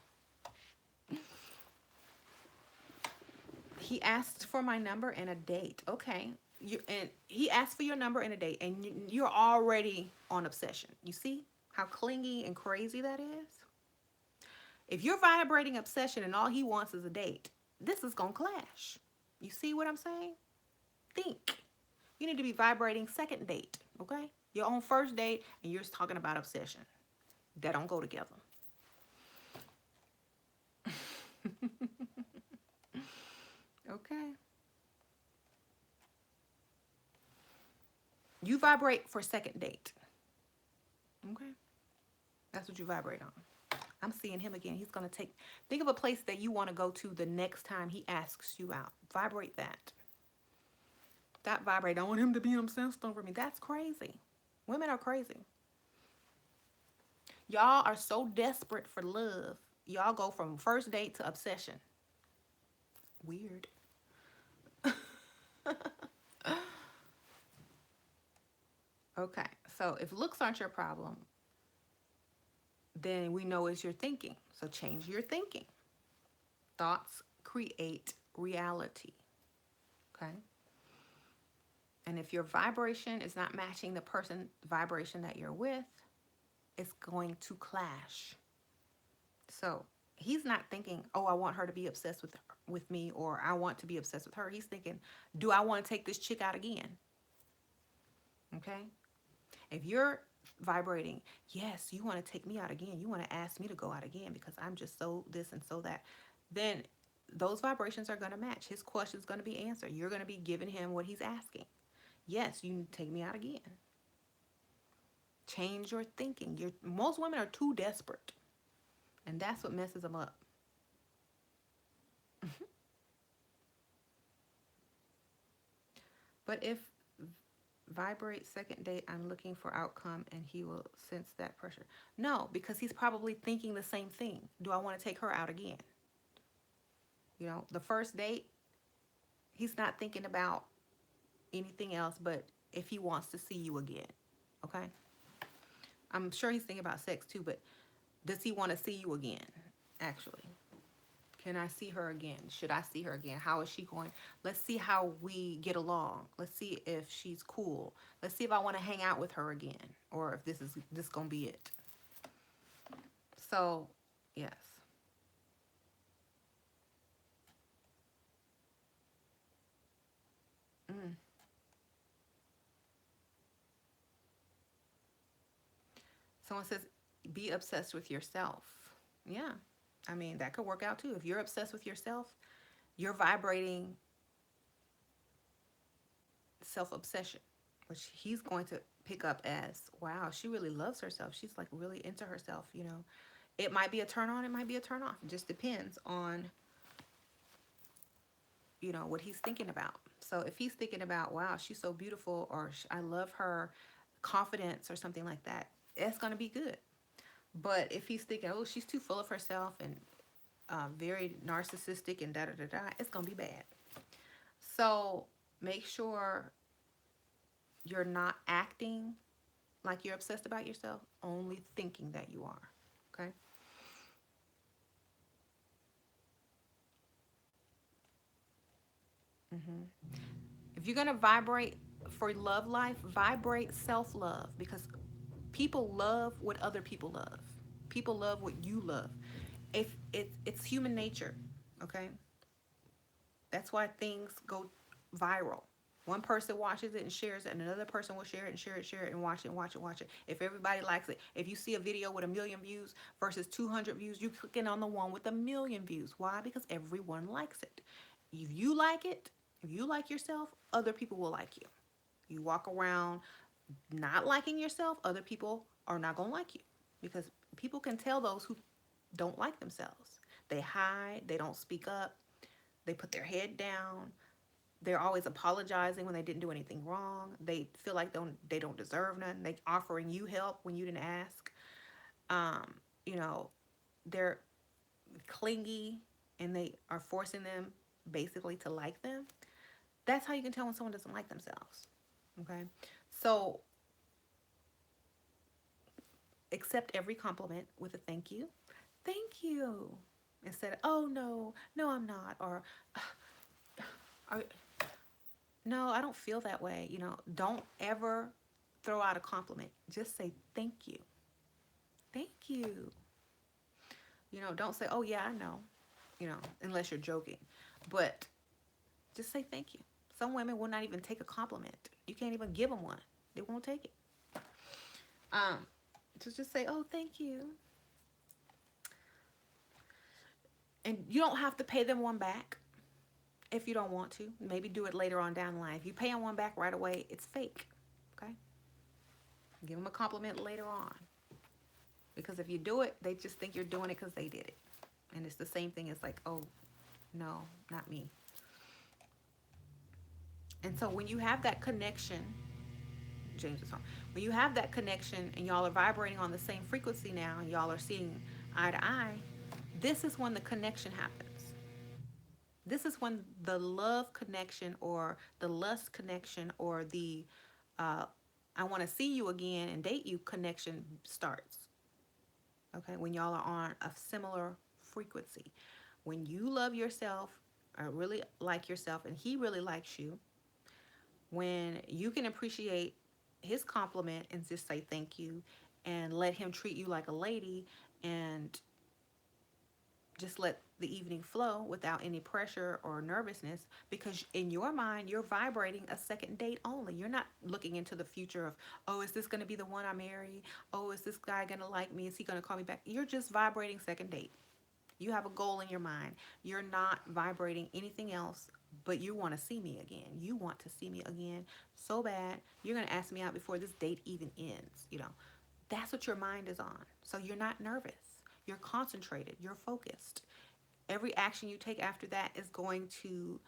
Speaker 1: He asked for my number and a date. Okay. And he asked for your number and a date, and you're already on obsession. You see how clingy and crazy that is? If you're vibrating obsession and all he wants is a date, this is going to clash. You see what I'm saying? Think. You need to be vibrating second date, okay? You're on first date and you're talking about obsession. That don't go together. Okay. You vibrate for second date. Okay. That's what you vibrate on. I'm seeing him again. He's going to think of a place that you want to go to the next time he asks you out. Vibrate that. That vibrate. I want him to be obsessed over me. That's crazy. Women are crazy. Y'all are so desperate for love. Y'all go from first date to obsession. Weird. Okay, so if looks aren't your problem, then we know it's your thinking. So change your thinking. Thoughts create reality. Okay? And if your vibration is not matching the person vibration that you're with, it's going to clash. So he's not thinking, oh, I want her to be obsessed with me, or I want to be obsessed with her. He's thinking, do I want to take this chick out again? Okay? If you're vibrating, yes, you want to take me out again. You want to ask me to go out again because I'm just so this and so that. Then those vibrations are going to match. His question is going to be answered. You're going to be giving him what he's asking. Yes, you need to take me out again. Change your thinking. Most women are too desperate. And that's what messes them up. But if vibrate second date, I'm looking for outcome and he will sense that pressure. No, because he's probably thinking the same thing. Do I want to take her out again? You know, the first date, he's not thinking about anything else but if he wants to see you again. Okay? I'm sure he's thinking about sex too, but does he want to see you again, actually? Can I see her again? Should I see her again? How is she going? Let's see how we get along. Let's see if she's cool. Let's see if I want to hang out with her again, or if this gonna be it. So, yes. Mm. Someone says, be obsessed with yourself. Yeah. I mean, that could work out too. If you're obsessed with yourself, you're vibrating self-obsession, which he's going to pick up as, wow, she really loves herself. She's like really into herself, you know. It might be a turn on, it might be a turn off. It just depends on, you know, what he's thinking about. So if he's thinking about, wow, she's so beautiful, or I love her confidence or something like that, it's going to be good. But if he's thinking, oh, she's too full of herself and very narcissistic and da da da da, it's going to be bad. So make sure you're not acting like you're obsessed about yourself, only thinking that you are. Okay? If you're going to vibrate for love life, vibrate self-love, because people love what other people love. People love what you love. If it's human nature, okay? That's why things go viral. One person watches it and shares it, and another person will share it and share it and watch it and watch it, watch it. If everybody likes it, if you see a video with 1,000,000 views versus 200 views, you clicking on the one with 1,000,000 views. Why? Because everyone likes it. If you like it, if you like yourself, other people will like you. You walk around not liking yourself, other people are not going to like you, because people can tell those who don't like themselves. They hide, they don't speak up, they put their head down. They're always apologizing when they didn't do anything wrong. They feel like they don't deserve nothing. They offering you help when you didn't ask. You know, they're clingy and they are forcing them basically to like them. That's how you can tell when someone doesn't like themselves. Okay? So accept every compliment with a thank you. Thank you. Instead of, oh no, no, I'm not. Or, are, no, I don't feel that way. You know, don't ever throw out a compliment. Just say thank you. Thank you. You know, don't say, oh yeah, I know. You know, unless you're joking. But just say thank you. Some women will not even take a compliment. You can't even give them one. They won't take it. Um, so just say, oh, thank you. And you don't have to pay them one back if you don't want to. Maybe do it later on down the line. If you pay them one back right away, it's fake. Okay? Give them a compliment later on. Because if you do it, they just think you're doing it because they did it. And it's the same thing as like, oh, no, not me. And so when you have that connection, James is home. When you have that connection and y'all are vibrating on the same frequency now and y'all are seeing eye to eye, this is when the connection happens. This is when the love connection or the lust connection or the I want to see you again and date you connection starts. Okay, when y'all are on a similar frequency. When you love yourself or really like yourself and he really likes you, when you can appreciate his compliment and just say thank you and let him treat you like a lady and just let the evening flow without any pressure or nervousness, because in your mind you're vibrating a second date only. You're not looking into the future of, oh, is this going to be the one I marry? Oh, is this guy going to like me? Is he going to call me back? You're just vibrating second date. You have a goal in your mind. You're not vibrating anything else, but you want to see me again. You want to see me again so bad. You're going to ask me out before this date even ends. You know, that's what your mind is on. So you're not nervous. You're concentrated. You're focused. Every action you take after that is going to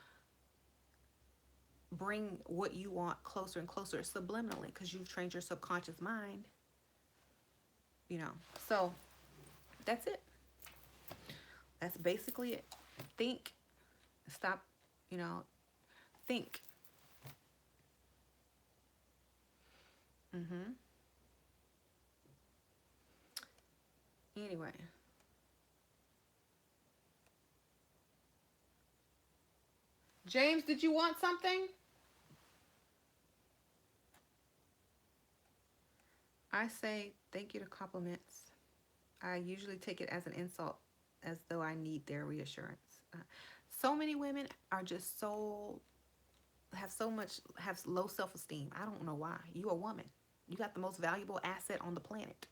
Speaker 1: bring what you want closer and closer subliminally, because you've trained your subconscious mind. You know, so that's it. That's basically it. Think. Stop, you know, think. Mm-hmm. Anyway. James, did you want something? I say thank you to compliments. I usually take it as an insult, as though I need their reassurance. So many women are just have low self-esteem. I don't know why. You a woman. You got the most valuable asset on the planet.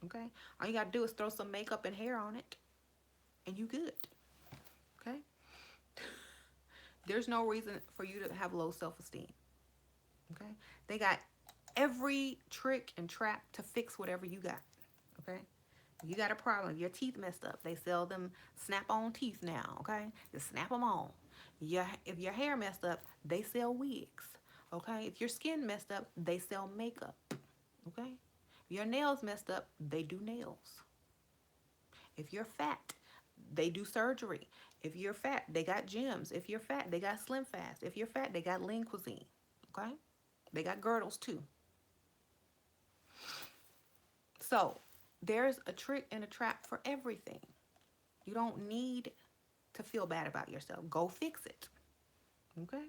Speaker 1: Okay? All you got to do is throw some makeup and hair on it, and you good. Okay? There's no reason for you to have low self-esteem. Okay? They got every trick and trap to fix whatever you got. Okay? You got a problem. Your teeth messed up. They sell them snap-on teeth now. Okay? Just snap them on. If your hair messed up, they sell wigs. Okay? If your skin messed up, they sell makeup. Okay? If your nails messed up, they do nails. If you're fat, they do surgery. If you're fat, they got gyms. If you're fat, they got Slim Fast. If you're fat, they got Lean Cuisine. Okay? They got girdles too. So there's a trick and a trap for everything. You don't need to feel bad about yourself. Go fix it. Okay?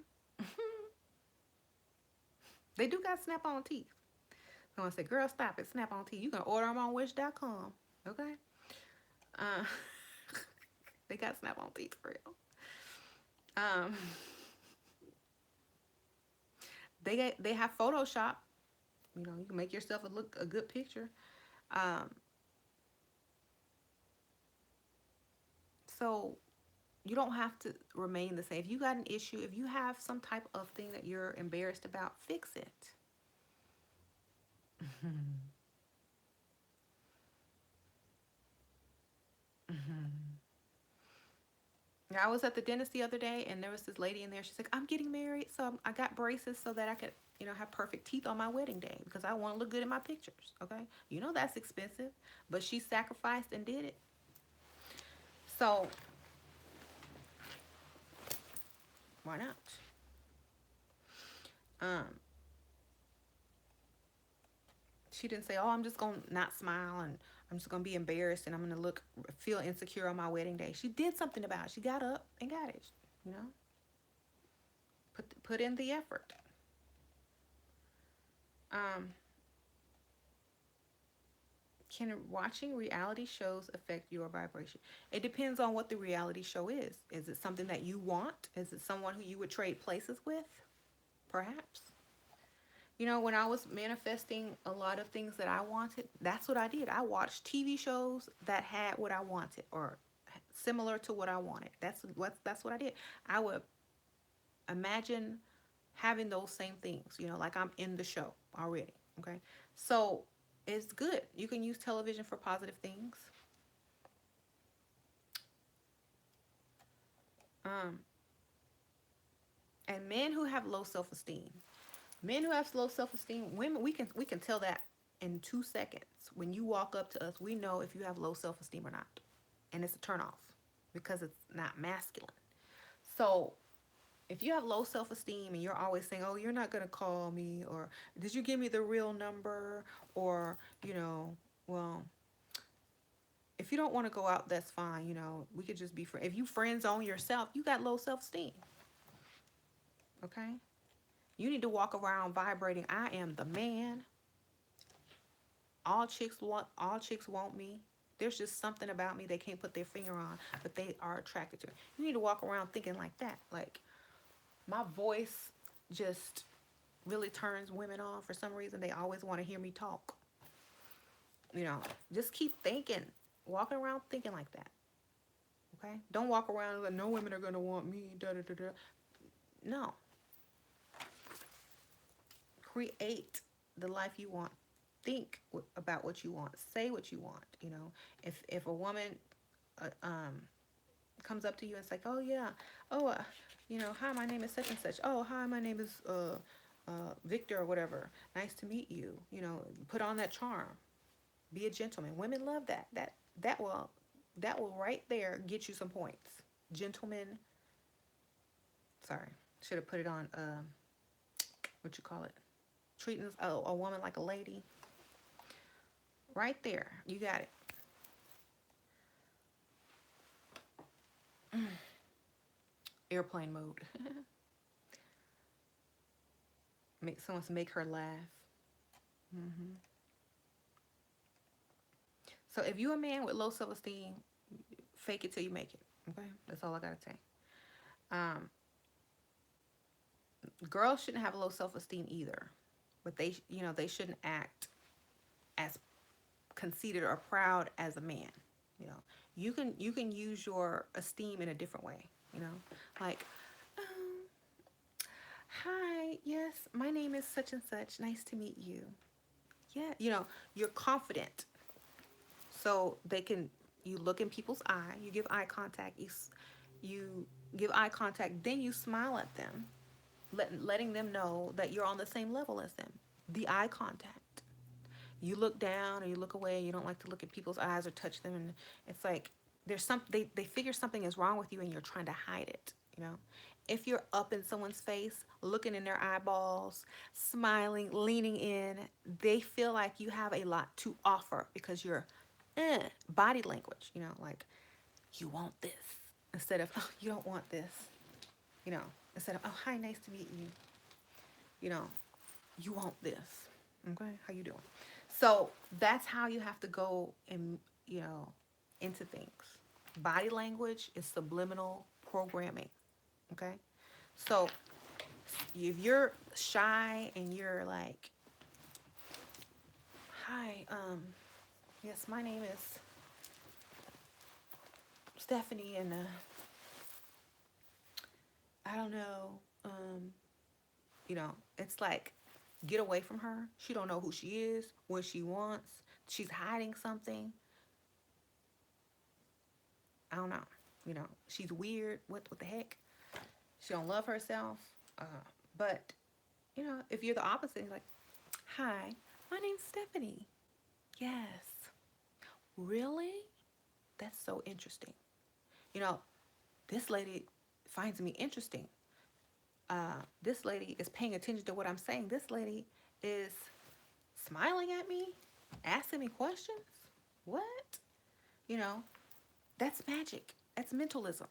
Speaker 1: They do got snap-on teeth. Someone say, girl, stop it. Snap-on teeth. You can order them on wish.com. Okay? Uh, they got snap-on teeth for real. Um, They have Photoshop. You know, you can make yourself a good picture. Um, so you don't have to remain the same. If you got an issue, if you have some type of thing that you're embarrassed about, fix it. I was at the dentist the other day, and there was this lady in there. She's like, "I'm getting married, so I got braces so that I could, have perfect teeth on my wedding day because I want to look good in my pictures." Okay, that's expensive, but she sacrificed and did it. So why not? Um, she didn't say, "Oh, I'm just gonna not smile and I'm just gonna be embarrassed and I'm gonna feel insecure on my wedding day." She did something about it. She got up and got it. You know, put in the effort. Um, can watching reality shows affect your vibration? It depends on what the reality show is. Is it something that you want? Is it someone who you would trade places with? Perhaps. When I was manifesting a lot of things that I wanted, that's what I did. I watched TV shows that had what I wanted or similar to what I wanted. That's what I did. I would imagine having those same things, like I'm in the show already. Okay. So it's good. You can use television for positive things. Um, and men who have low self-esteem, women, we can tell that in 2 seconds. When you walk up to us, we know if you have low self-esteem or not, and it's a turnoff because it's not masculine. So if you have low self-esteem and you're always saying, "Oh, you're not gonna call me," or "Did you give me the real number?" or well, if you don't want to go out, that's fine. We could just be friends. If you friend zone yourself, you got low self-esteem. Okay. You need to walk around vibrating, "I am the man. All chicks want me. There's just something about me they can't put their finger on, but they are attracted to it." You need to walk around thinking like that. Like, my voice just really turns women on for some reason. They always want to hear me talk. Just keep thinking, walking around thinking like that. Okay? Don't walk around like, "No women are going to want me. Da, da, da, da." No. Create the life you want. Think about what you want. Say what you want. If a woman comes up to you and it's like, "Oh yeah, oh hi, my name is such and such. Oh hi, my name is Victor or whatever. Nice to meet you." Put on that charm. Be a gentleman. Women love that. That will right there get you some points. Gentlemen. Sorry, should have put it on. What you call it? Treating a woman like a lady. Right there, you got it. Airplane mode. Make her laugh. Hmm. So if you a man with low self-esteem, fake it till you make it. Okay, that's all I gotta say. Um, Girls shouldn't have low self-esteem either, but they shouldn't act as conceited or proud as a man. You know, you can use your esteem in a different way. Like, um, "Hi, yes, my name is such and such. Nice to meet you." Yeah, you're confident, so you look in people's eye, you give eye contact, you give eye contact, then you smile at them, letting them know that you're on the same level as them. The eye contact. You look down or you look away. You don't like to look at people's eyes or touch them, and it's like they figure something is wrong with you, and you're trying to hide it. If you're up in someone's face, looking in their eyeballs, smiling, leaning in, they feel like you have a lot to offer because you're body language. Like, "You want this," instead of, "Oh, you don't want this." Instead of, "Oh, hi, nice to meet you." You know, "You want this." Okay, how you doing? So that's how you have to go and into things. Body language is subliminal programming. Okay, so if you're shy and you're like, hi, yes, my name is Stephanie, and I don't know, it's like, get away from her. She don't know who she is, what she wants. She's hiding something. I don't know. She's weird. What the heck? She don't love herself. Uh, but if you're the opposite, you're like, hi, my name's Stephanie. Yes. Really? That's so interesting. You know, this lady finds me interesting. This lady is paying attention to what I'm saying. This lady is smiling at me, asking me questions. What? You know, that's magic. That's mentalism.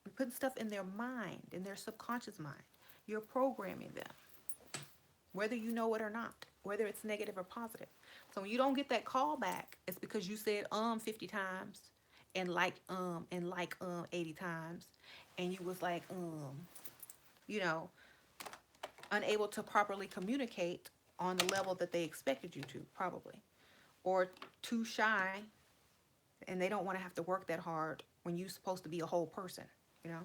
Speaker 1: You're putting stuff in their mind, in their subconscious mind. You're programming them, whether you know it or not, whether it's negative or positive. So when you don't get that call back, it's because you said 50 times and like 80 times, and you was like you know, unable to properly communicate on the level that they expected you to, probably. Or too shy, and they don't want to have to work that hard when you're supposed to be a whole person, you know?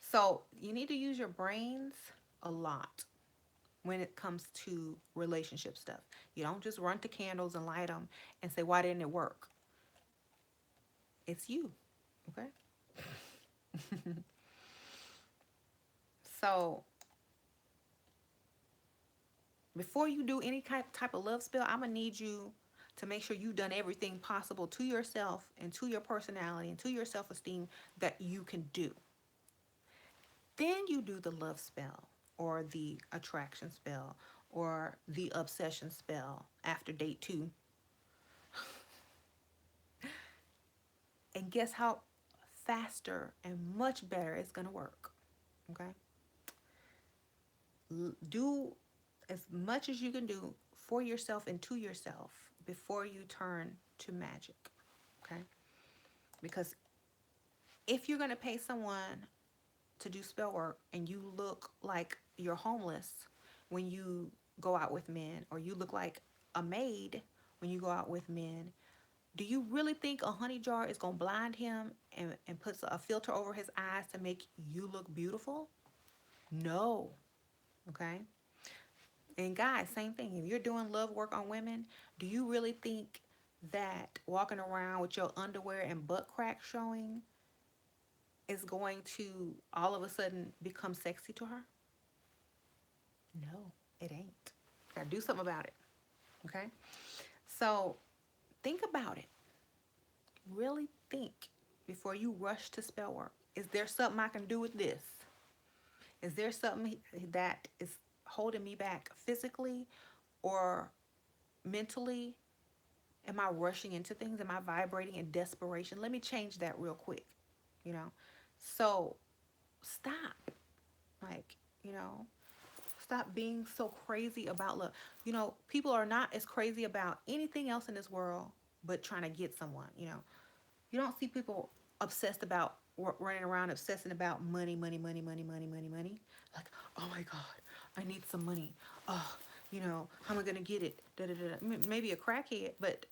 Speaker 1: So you need to use your brains a lot when it comes to relationship stuff. You don't just run to candles and light them and say, why didn't it work? It's you, okay? So before you do any type of love spell, I'm going to need you to make sure you've done everything possible to yourself and to your personality and to your self-esteem that you can do. Then you do the love spell or the attraction spell or the obsession spell after date 2. And guess how faster and much better it's going to work. Okay? Do as much as you can do for yourself and to yourself before you turn to magic. Okay? Because if you're going to pay someone to do spell work and you look like you're homeless when you go out with men, or you look like a maid when you go out with men, do you really think a honey jar is going to blind him and puts a filter over his eyes to make you look beautiful? No. Okay? And guys, same thing. If you're doing love work on women, do you really think that walking around with your underwear and butt crack showing is going to all of a sudden become sexy to her? No, it ain't. Gotta do something about it. Okay? So think about it. Really think before you rush to spell work. Is there something I can do with this? Is there something that is holding me back physically or mentally? Am I rushing into things? Am I vibrating in desperation? Let me change that real quick, you know? So stop. Like, you know, stop being so crazy about love. People are not as crazy about anything else in this world but trying to get someone, You don't see people obsessed about running around obsessing about money, money, money, money, money, money, money. Like, oh my God, I need some money. Oh, how am I gonna get it? Da, da, da. Maybe a crackhead, but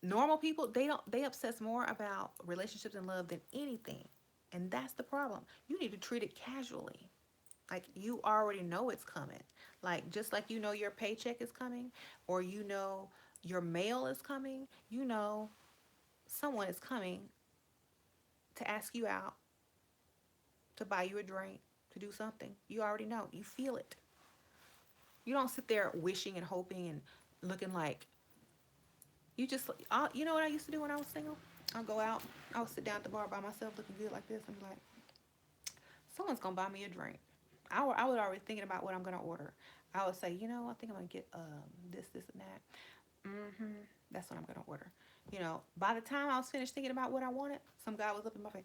Speaker 1: normal people, they obsess more about relationships and love than anything. And that's the problem. You need to treat it casually. Like, you already know it's coming. Like, just like your paycheck is coming, or your mail is coming, someone is coming to ask you out, to buy you a drink, to do something. You already know. You feel it. You don't sit there wishing and hoping and looking like you know what I used to do when I was single? I'll go out. I would sit down at the bar by myself looking good like this and be like, someone's going to buy me a drink. I was already thinking about what I'm going to order. I would say, I think I'm going to get this, and that. That's what I'm going to order. By the time I was finished thinking about what I wanted, some guy was up in my face.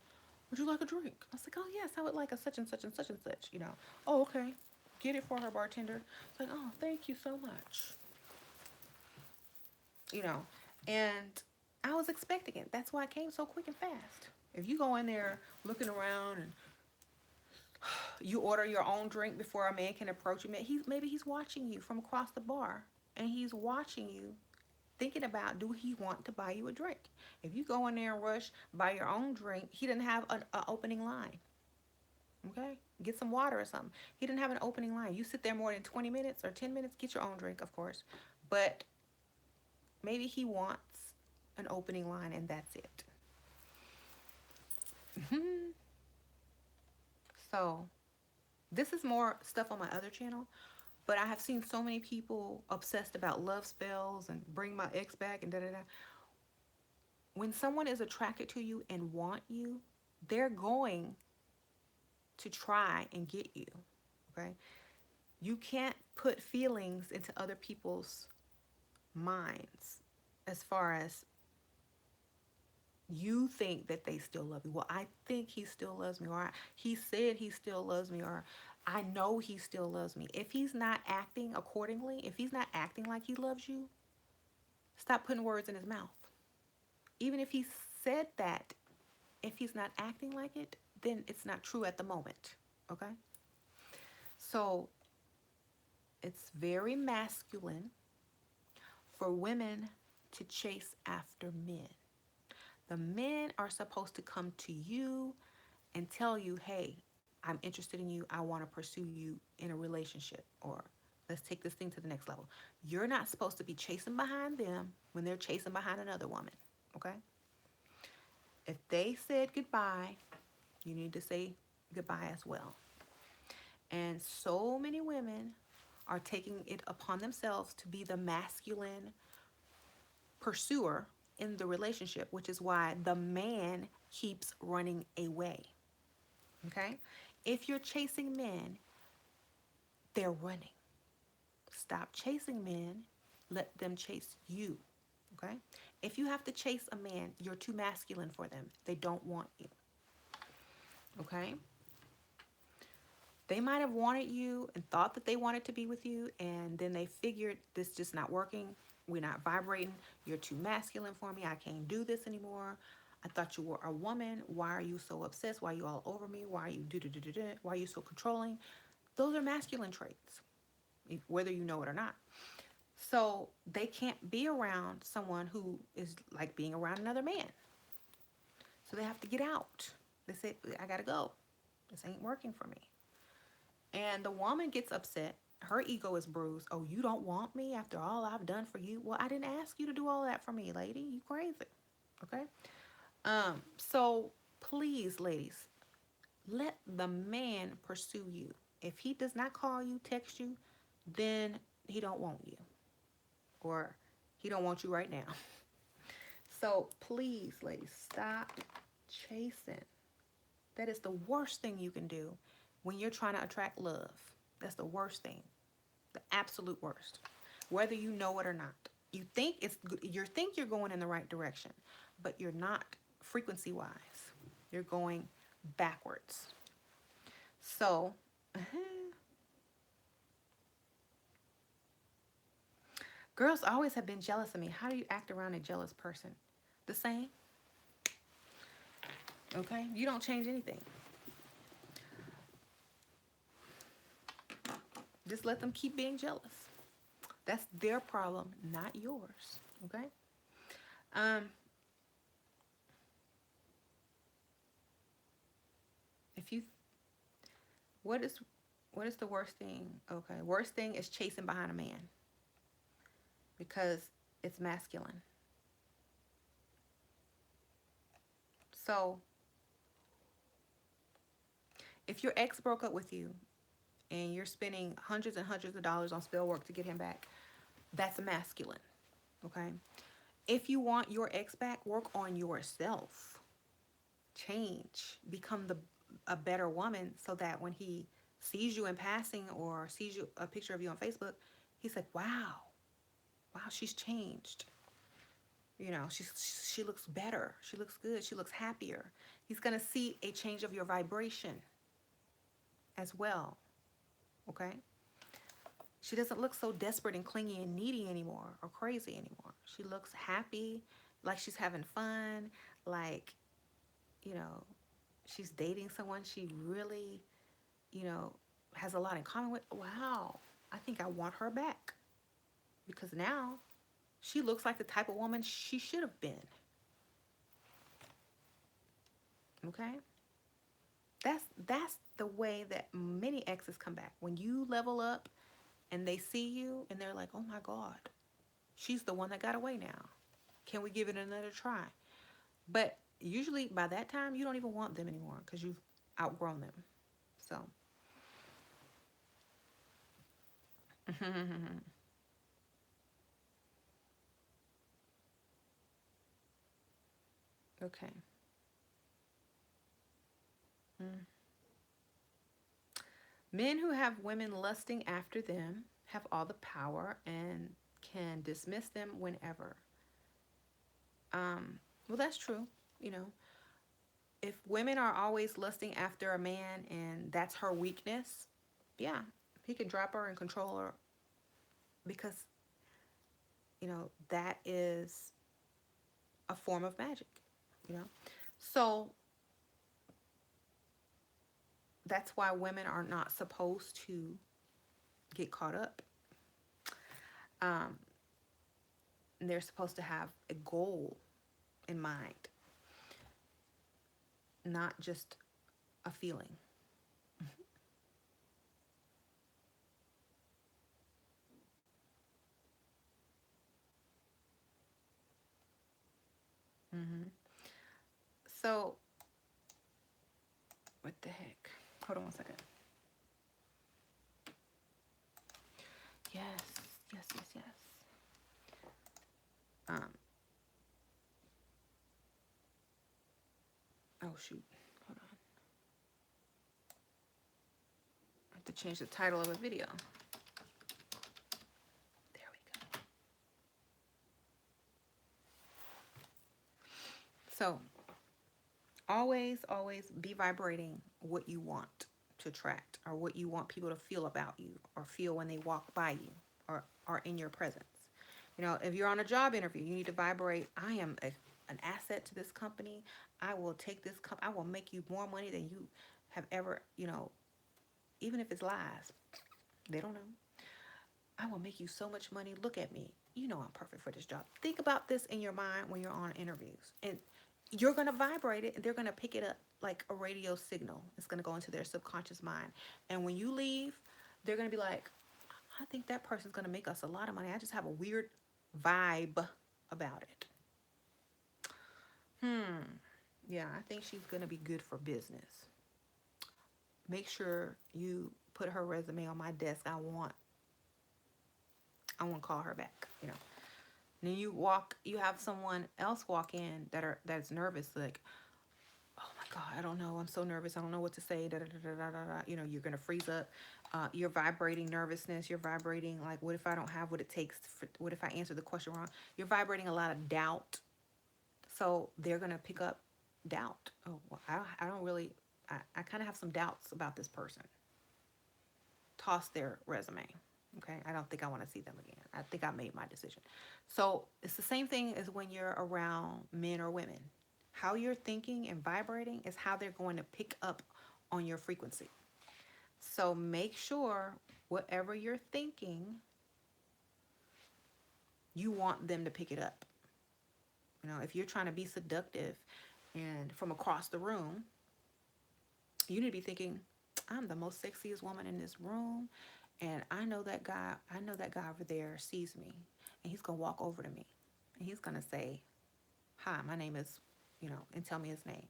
Speaker 1: Would you like a drink? I was like, oh, yes, I would like a such and such and such and such, Oh, okay. Get it for her, bartender. It's like, oh, thank you so much. And I was expecting it. That's why it came so quick and fast. If you go in there looking around and You order your own drink before a man can approach you. Maybe he's watching you from across the bar, and he's watching you, thinking about, do he want to buy you a drink? If you go in there and rush, buy your own drink, he didn't have an opening line. Okay? Get some water or something. He didn't have an opening line. You sit there more than 20 minutes or 10 minutes, get your own drink, of course. But maybe he wants an opening line and that's it. So, this is more stuff on my other channel, but I have seen so many people obsessed about love spells and bring my ex back and da da da. When someone is attracted to you and want you, they're going to try and get you. Okay? You can't put feelings into other people's minds as far as you think that they still love you. Well, I think he still loves me, or he said he still loves me, or I know he still loves me. If he's not acting accordingly, if he's not acting like he loves you, stop putting words in his mouth. Even if he said that, if he's not acting like it, then it's not true at the moment. Okay? So it's very masculine for women to chase after men. The men are supposed to come to you and tell you, hey, I'm interested in you. I want to pursue you in a relationship, or let's take this thing to the next level. You're not supposed to be chasing behind them when they're chasing behind another woman. Okay? If they said goodbye, you need to say goodbye as well. And so many women are taking it upon themselves to be the masculine pursuer in the relationship, which is why the man keeps running away. Okay? If you're chasing men, they're running. Stop chasing men. Let them chase you. Okay? If you have to chase a man, you're too masculine for them. They don't want you. Okay? They might have wanted you and thought that they wanted to be with you, and then they figured this is just not working. We're not vibrating. You're too masculine for me. I can't do this anymore. I thought you were a woman. Why are you so obsessed? Why are you all over me? Why are you Why are you so controlling? Those are masculine traits, whether you know it or not. So they can't be around someone who is like being around another man. So they have to get out. They say, I gotta go. This ain't working for me. And the woman gets upset. Her ego is bruised. Oh, you don't want me after all I've done for you? Well, I didn't ask you to do all that for me, lady. You crazy. Okay? So please, ladies, let the man pursue you. If he does not call you, text you, then he don't want you. Or he don't want you right now. So please, ladies, stop chasing. That is the worst thing you can do when you're trying to attract love. That's the worst thing. The absolute worst. Whether you know it or not. You think you're going in the right direction, but you're not frequency wise. You're going backwards. So, girls always have been jealous of me. How do you act around a jealous person? The same. Okay? You don't change anything. Just let them keep being jealous. That's their problem, not yours. Okay? If you what is the worst thing? Okay, worst thing is chasing behind a man because it's masculine. So, if your ex broke up with you and you're spending hundreds and hundreds of dollars on spell work to get him back, that's masculine. Okay? If you want your ex back, work on yourself. Change. Become a better woman so that when he sees you in passing or sees a picture of you on Facebook, he's like, wow, she's changed. You know, she looks better. She looks good. She looks happier. He's going to see a change of your vibration as well. Okay? She doesn't look so desperate and clingy and needy anymore or crazy anymore. She looks happy, like she's having fun, like, you know, she's dating someone she really you know, has a lot in common with, wow, I think I want her back because now she looks like the type of woman she should have been. Okay? That's the way that many exes come back. When you level up and they see you and they're like, "Oh my God, she's the one that got away now. Can we give it another try?" But usually by that time, you don't even want them anymore because you've outgrown them. So, okay. Mm. Men who have women lusting after them have all the power and can dismiss them whenever. Well, that's true. You know, if women are always lusting after a man and that's her weakness, yeah, he can drop her and control her because, you know, that is a form of magic, you know. So that's why women are not supposed to get caught up. Um, they're supposed to have a goal in mind, not just a feeling. Hmm. So, what the heck? Hold on one second. Yes, yes, yes, yes. Um, oh shoot. Hold on. I have to change the title of a video. There we go. So, always be vibrating what you want to attract or what you want people to feel about you or feel when they walk by you or are in your presence. You know, if you're on a job interview, you need to vibrate, I am an asset to this company. I will take this I will make you more money than you have ever, you know, even if it's lies. They don't know. I will make you so much money. Look at me. You know I'm perfect for this job. Think about this in your mind when you're on interviews. And you're going to vibrate it and they're going to pick it up like a radio signal. It's going to go into their subconscious mind. And when you leave, they're going to be like, I think that person's going to make us a lot of money. I just have a weird vibe about it. Yeah, I think she's going to be good for business. Make sure you put her resume on my desk. I want to call her back, you know. And then you have someone else walk in that's nervous, like, oh my God, I don't know, I'm so nervous, I don't know what to say, da da da da da da. You know, you're gonna freeze up. You're vibrating nervousness. You're vibrating like, what if I don't have what it takes? What if I answer the question wrong? You're vibrating a lot of doubt, so they're gonna pick up doubt. Oh, well, I don't really. I kind of have some doubts about this person. Toss their resume. Okay, I don't think I want to see them again. I think I made my decision. So it's the same thing as when you're around men or women. How you're thinking and vibrating is how they're going to pick up on your frequency. So make sure whatever you're thinking, you want them to pick it up. You know, if you're trying to be seductive and from across the room, you need to be thinking, I'm the most sexiest woman in this room. And I know that guy over there sees me and he's going to walk over to me and he's going to say, hi, my name is, you know, and tell me his name.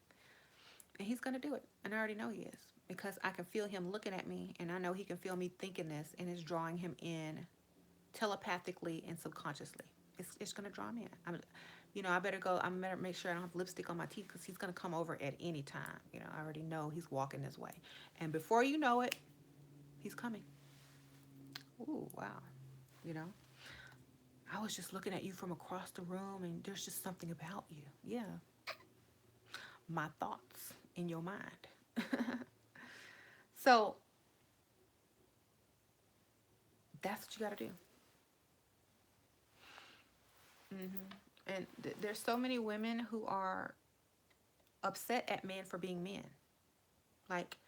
Speaker 1: And he's going to do it. And I already know he is because I can feel him looking at me and I know he can feel me thinking this and it's drawing him in telepathically and subconsciously. It's going to draw him in. You know, I better make sure I don't have lipstick on my teeth because he's going to come over at any time. You know, I already know he's walking this way. And before you know it, he's coming. Ooh, wow. You know, I was just looking at you from across the room and there's just something about you. Yeah. My thoughts in your mind. So that's what you got to do. And there's so many women who are upset at men for being men. Like,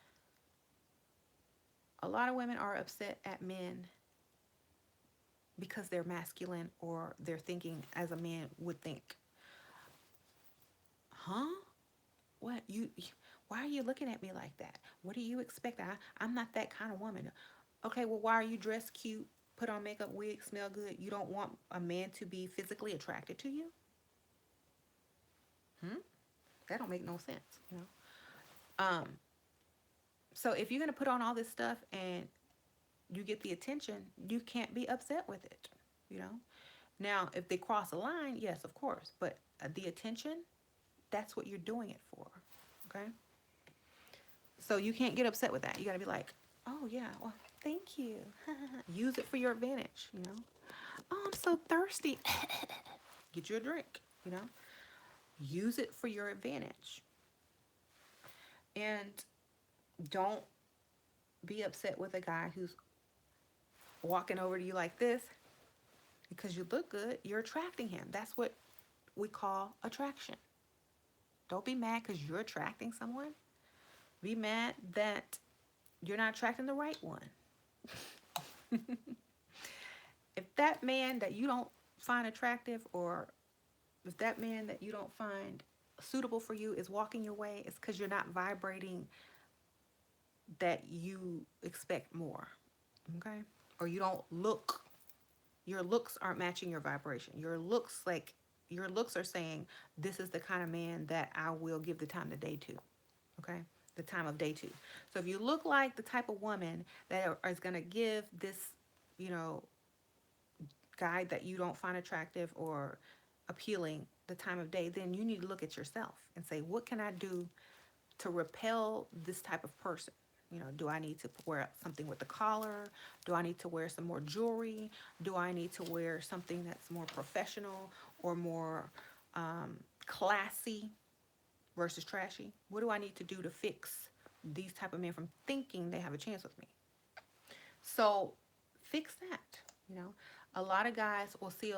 Speaker 1: A lot of women are upset at men because they're masculine or they're thinking as a man would think. Huh? What? Why are you looking at me like that? What do you expect? I'm not that kind of woman. Okay, well, why are you dressed cute, put on makeup, wig, smell good? You don't want a man to be physically attracted to you? Hmm? That don't make no sense, you know? Um, so if you're going to put on all this stuff and you get the attention, you can't be upset with it, you know? Now, if they cross a line, yes, of course, but the attention, that's what you're doing it for, okay? So you can't get upset with that. You got to be like, oh, yeah, well, thank you. Use it for your advantage, you know? Oh, I'm so thirsty. Get you a drink, you know? Use it for your advantage. And don't be upset with a guy who's walking over to you like this because you look good. You're attracting him. That's what we call attraction. Don't be mad because you're attracting someone. Be mad that you're not attracting the right one. If that man that you don't find attractive, or if that man that you don't find suitable for you is walking your way, it's because you're not vibrating that you expect more. Okay? Or you don't look, your looks aren't matching your vibration. Your looks are saying, this is the kind of man that I will give the time of day to. Okay? The time of day to. So if you look like the type of woman that is going to give this, you know, guy that you don't find attractive or appealing the time of day, then you need to look at yourself and say, what can I do to repel this type of person? You know, do I need to wear something with the collar? Do I need to wear some more jewelry? Do I need to wear something that's more professional or more classy versus trashy? What do I need to do to fix these type of men from thinking they have a chance with me? So fix that, you know. A lot of guys will see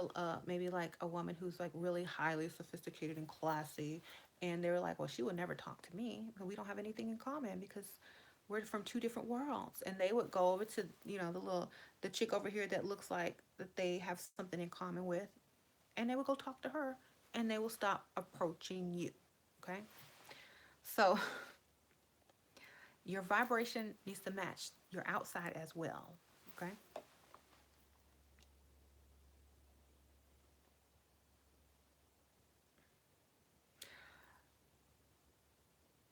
Speaker 1: maybe like a woman who's like really highly sophisticated and classy, and they're like, well, she would never talk to me because we don't have anything in common because we're from two different worlds. And they would go over to, you know, the chick over here that looks like that they have something in common with, and they would go talk to her, and they will stop approaching you. Okay, so your vibration needs to match your outside as well. Okay.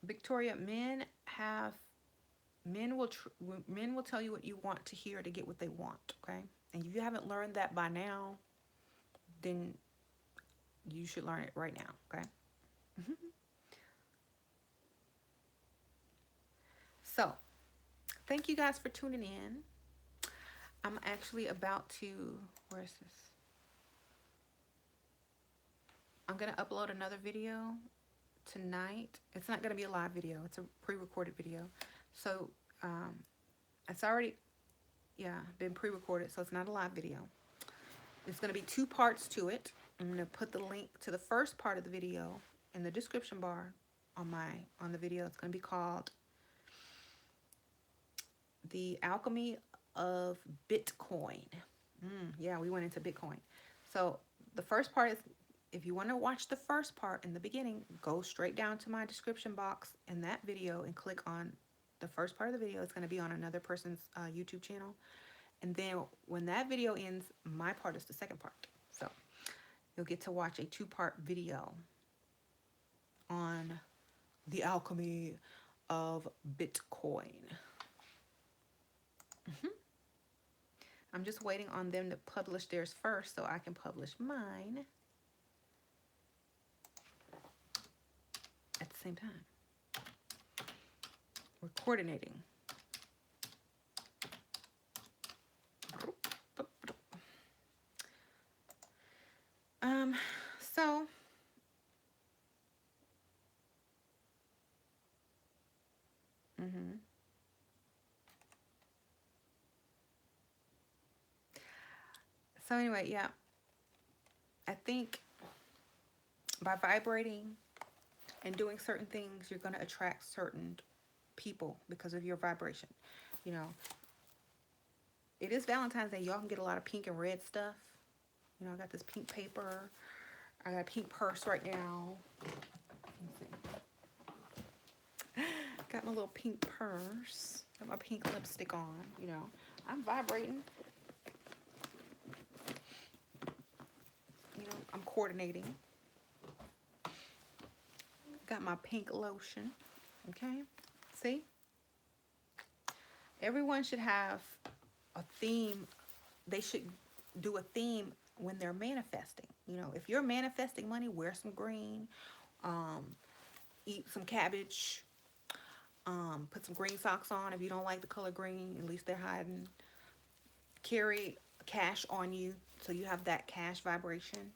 Speaker 1: Victoria, men will men will tell you what you want to hear to get what they want, okay? And if you haven't learned that by now, then you should learn it right now, okay? So, thank you guys for tuning in. I'm actually about to, where is this? I'm going to upload another video tonight. It's not going to be a live video. It's a pre-recorded video. So, it's already, yeah, been pre-recorded, so it's not a live video. There's going to be two parts to it. I'm going to put the link to the first part of the video in the description bar on the video. It's going to be called The Alchemy of Bitcoin. Yeah, we went into Bitcoin. So the first part is, if you want to watch the first part in the beginning, go straight down to my description box in that video and click on the first part of the video. It's going to be on another person's YouTube channel. And then when that video ends, my part is the second part. So you'll get to watch a two-part video on the alchemy of Bitcoin. I'm just waiting on them to publish theirs first so I can publish mine at the same time. We're coordinating. So so anyway, yeah, I think by vibrating and doing certain things, you're going to attract certain people because of your vibration. You know, it is Valentine's Day. Y'all can get a lot of pink and red stuff. You know, I got this pink paper. I got a pink purse right now. Got my little pink purse. Got my pink lipstick on. You know, I'm vibrating. You know, I'm coordinating. Got my pink lotion. Okay, see? Everyone should have a theme. They should do a theme when they're manifesting. You know, if you're manifesting money, wear some green. Eat some cabbage. Put some green socks on if you don't like the color green. At least they're hiding. Carry cash on you so you have that cash vibration.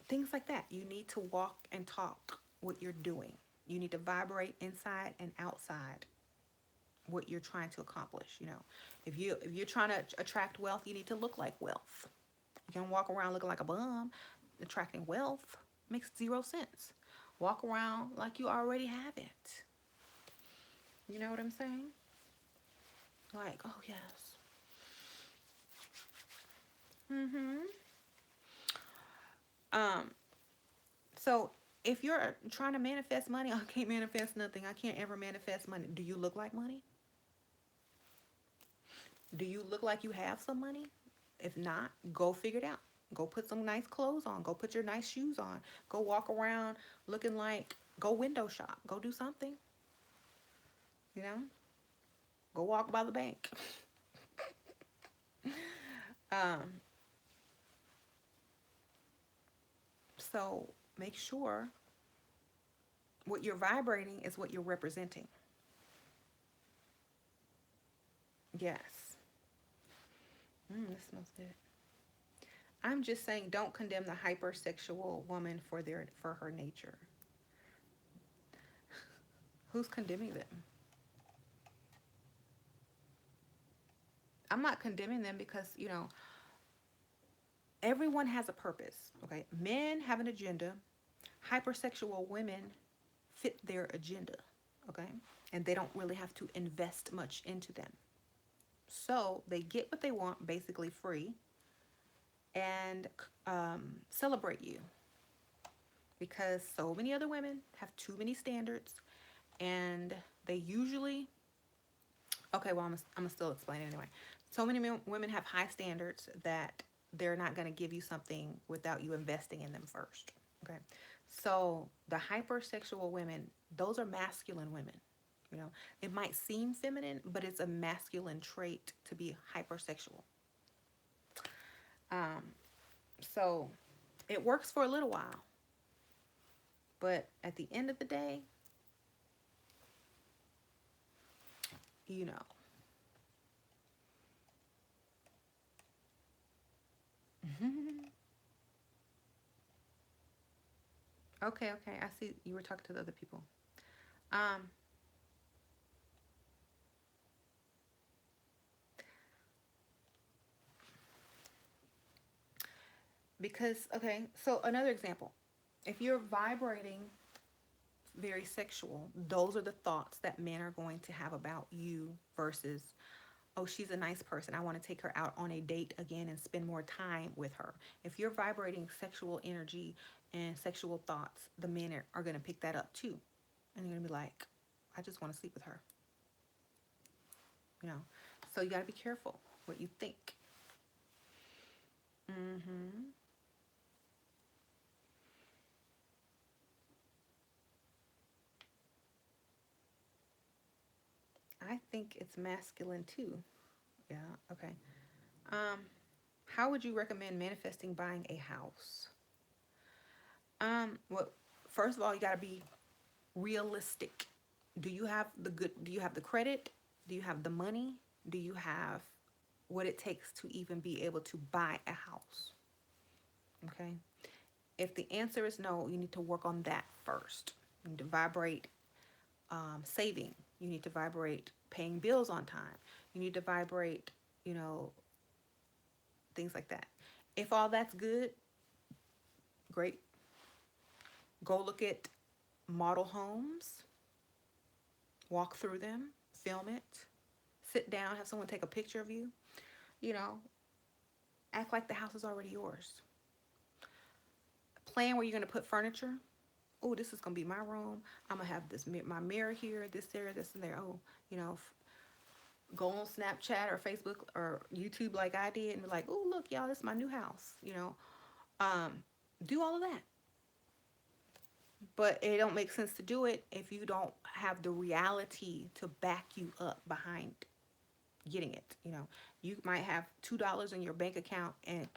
Speaker 1: Things like that. You need to walk and talk what you're doing. You need to vibrate inside and outside what you're trying to accomplish. You know, if you're trying to attract wealth, you need to look like wealth. You can walk around looking like a bum. Attracting wealth makes zero sense. Walk around like you already have it. You know what I'm saying? Like, oh yes. So if you're trying to manifest money, I can't manifest nothing. I can't ever manifest money. Do you look like money? Do you look like you have some money? If not, go figure it out. Go put some nice clothes on. Go put your nice shoes on. Go walk around looking like, go window shop. Go do something. You know? Go walk by the bank. So make sure what you're vibrating is what you're representing. Yes. This smells good. I'm just saying, don't condemn the hypersexual woman for her nature. Who's condemning them? I'm not condemning them because, you know, everyone has a purpose. Okay, men have an agenda. Hypersexual women fit their agenda. Okay, and they don't really have to invest much into them. So they get what they want basically free and celebrate you because so many other women have too many standards and they usually, okay, well, I'm gonna still explain it anyway. So many women have high standards that they're not going to give you something without you investing in them first. Okay, so the hypersexual women, those are masculine women. You know, it might seem feminine, but it's a masculine trait to be hypersexual. So it works for a little while, but at the end of the day, you know. Okay, okay. I see you were talking to the other people. Um, because, okay, so another example. If you're vibrating very sexual, those are the thoughts that men are going to have about you versus, oh, she's a nice person. I want to take her out on a date again and spend more time with her. If you're vibrating sexual energy and sexual thoughts, the men are going to pick that up too. And you're going to be like, I just want to sleep with her. You know, so you got to be careful what you think. I think it's masculine too. Yeah, okay. How would you recommend manifesting buying a house? Well, first of all, you got to be realistic. Do you have the credit? Do you have the money? Do you have what it takes to even be able to buy a house? Okay. If the answer is no, you need to work on that first. You need to vibrate saving. You need to vibrate paying bills on time. You need to vibrate, you know, things like that. If all that's good, great. Go look at model homes, walk through them, film it, Sit down, have someone take a picture of you. You know, act like the house is already yours. Plan where you're going to put furniture. Oh, this is going to be my room. I'm going to have this my mirror here, this there, this and there. Oh, you know, go on Snapchat or Facebook or YouTube like I did and be like, oh, look, y'all, this is my new house. You know, do all of that. But it don't make sense to do it if you don't have the reality to back you up behind getting it. You know, you might have $2 in your bank account and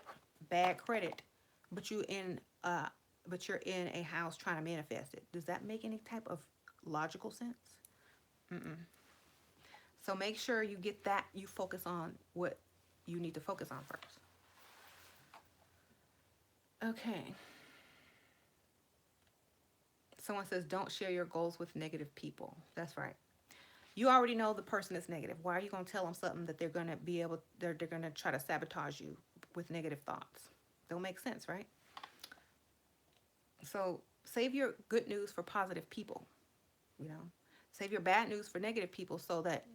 Speaker 1: bad credit, but you're in a house trying to manifest it. Does that make any type of logical sense? Mm-mm. So make sure you get that. You focus on what you need to focus on first. Okay. Someone says don't share your goals with negative people. That's right. You already know the person is negative. Why are you going to tell them something that they're going to be able, they're going to try to sabotage you with negative thoughts? Don't make sense, right? So save your good news for positive people, you know. Save your bad news for negative people so that,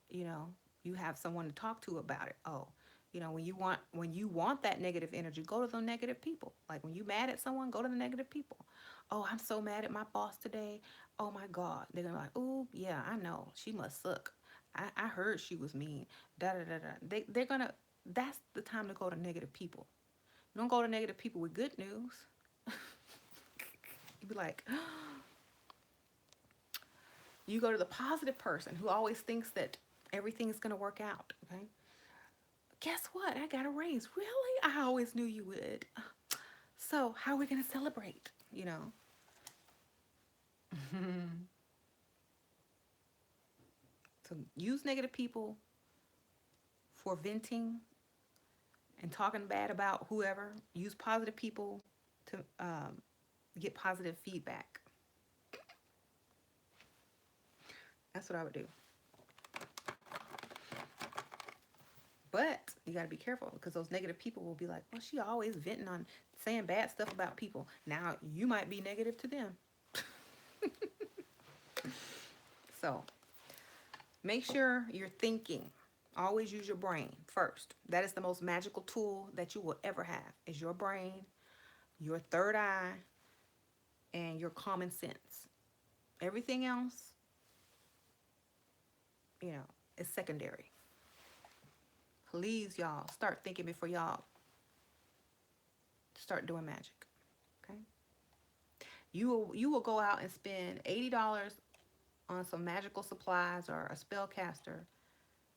Speaker 1: you know, you have someone to talk to about it. Oh, you know, when you want that negative energy, go to the negative people. Like when you mad at someone, go to the negative people. Oh, I'm so mad at my boss today. Oh my God. They're gonna be like, oh yeah, I know. She must suck. I heard she was mean. Da da da da. They're gonna that's the time to go to negative people. You don't go to negative people with good news. You'd be like, you go to the positive person who always thinks that everything is gonna work out. Okay. Guess what? I got a raise. Really? I always knew you would. So how are we gonna celebrate? You know. So use negative people for venting and talking bad about whoever. Use positive people to get positive feedback. That's what I would do. But you got to be careful because those negative people will be like, well, she always venting on saying bad stuff about people. Now you might be negative to them. So make sure you're thinking. Always use your brain first. That is the most magical tool that you will ever have is your brain, your third eye, and your common sense. Everything else, you know, is secondary. Please, y'all, start thinking before y'all start doing magic. Okay? You will go out and spend $80 on some magical supplies or a spellcaster,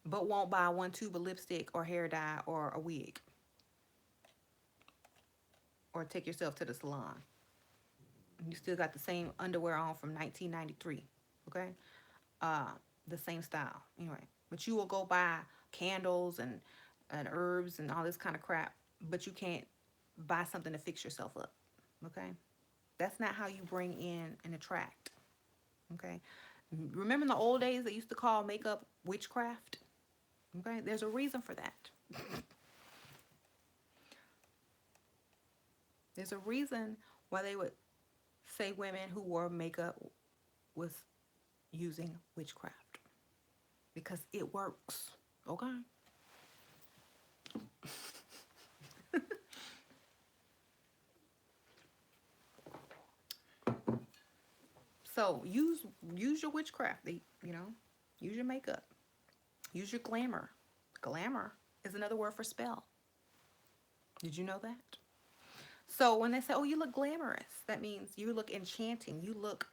Speaker 1: but won't buy one tube of lipstick or hair dye or a wig or take yourself to the salon. You still got the same underwear on from 1993. Okay? Uh, the same style. Anyway, but you will go buy candles and herbs and all this kind of crap, but you can't buy something to fix yourself up. Okay? That's not how you bring in and attract. Okay? Remember in the old days they used to call makeup witchcraft? Okay? There's a reason for that. There's a reason why they would say women who wore makeup was using witchcraft. Because it works. Okay? So use your witchcraft. You know, use your makeup. Use your glamour. Glamour is another word for spell. Did you know that? So when they say, "Oh, you look glamorous," that means you look enchanting. You look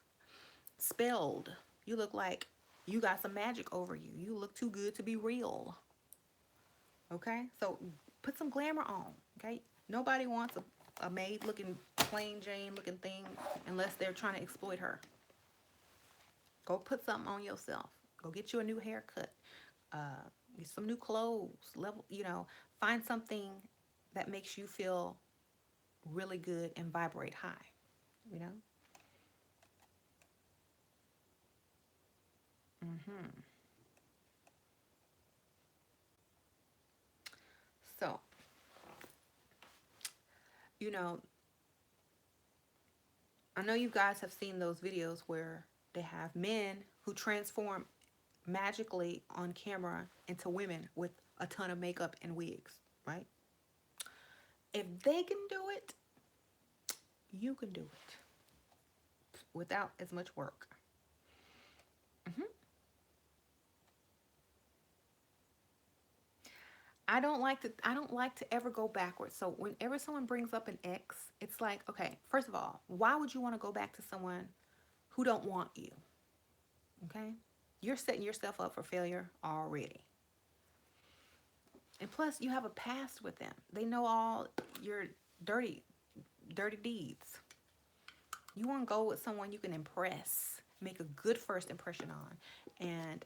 Speaker 1: spelled. You look like you got some magic over you. You look too good to be real. Okay? So put some glamour on. Okay? Nobody wants a maid looking plain Jane looking thing unless they're trying to exploit her. Go put something on yourself. Go get you a new haircut. Get some new clothes. Level, you know, find something that makes you feel really good and vibrate high. You know. So, you know, I know you guys have seen those videos where they have men who transform magically on camera into women with a ton of makeup and wigs, right? If they can do it, you can do it without as much work. hmm I don't like to ever go backwards. So whenever someone brings up an ex, it's like, okay, first of all, why would you want to go back to someone who don't want you? Okay? You're setting yourself up for failure already. And plus, you have a past with them. They know all your dirty, dirty deeds. You want to go with someone you can impress, make a good first impression on, and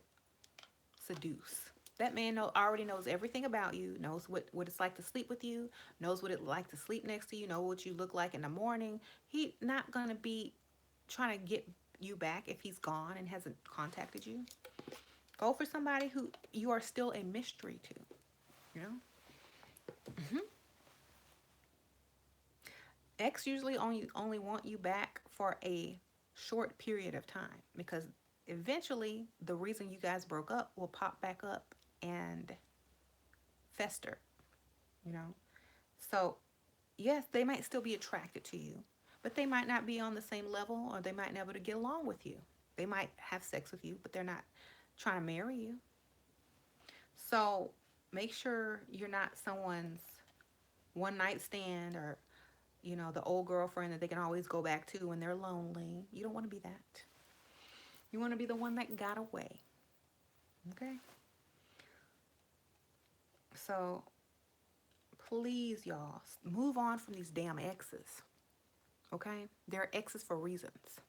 Speaker 1: seduce. That man already knows everything about you, knows what it's like to sleep with you, knows what it's like to sleep next to you, know what you look like in the morning. He's not going to be trying to get you back if he's gone and hasn't contacted you. Go for somebody who you are still a mystery to, you know? hmm Ex usually only want you back for a short period of time because eventually the reason you guys broke up will pop back up and fester, you know? So, yes, they might still be attracted to you, but they might not be on the same level or they might never get along with you. They might have sex with you, but they're not trying to marry you. So, make sure you're not someone's one night stand or the old girlfriend that they can always go back to when they're lonely. You don't want to be that. You want to be the one that got away. Okay? So please, y'all, move on from these damn exes. Okay? They're exes for reasons.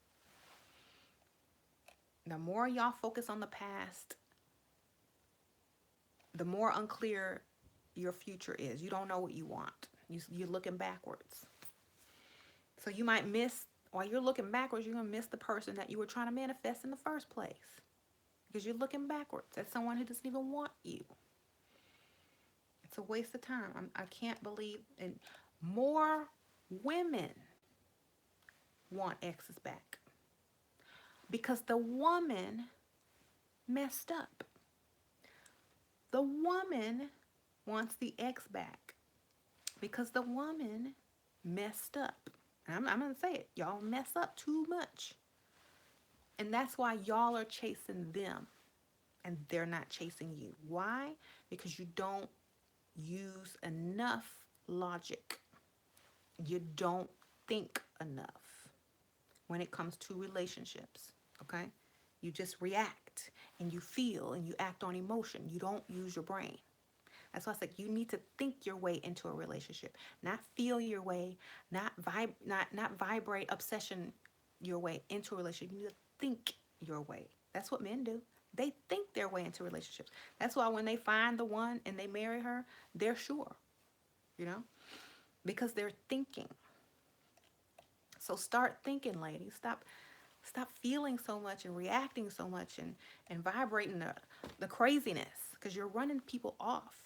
Speaker 1: The more y'all focus on the past, the more unclear your future is. You don't know what you want. You're looking backwards. So you might miss, while you're looking backwards, you're going to miss the person that you were trying to manifest in the first place. Because you're looking backwards at someone who doesn't even want you. It's a waste of time. I can't believe, and more women want exes back because the woman messed up. The woman wants the ex back because the woman messed up. And I'm going to say it. Y'all mess up too much. And that's why y'all are chasing them and they're not chasing you. Why? Because you don't use enough logic. You don't think enough when it comes to relationships, okay? You just react and you feel and you act on emotion. You don't use your brain. That's why I said you need to think your way into a relationship, not feel your way, not vibrate obsession your way into a relationship. You need to think your way. That's what men do. They think their way into relationships. That's why when they find the one and they marry her, they're sure, you know, because they're thinking. So start thinking, ladies. Stop feeling so much and reacting so much and vibrating the craziness because you're running people off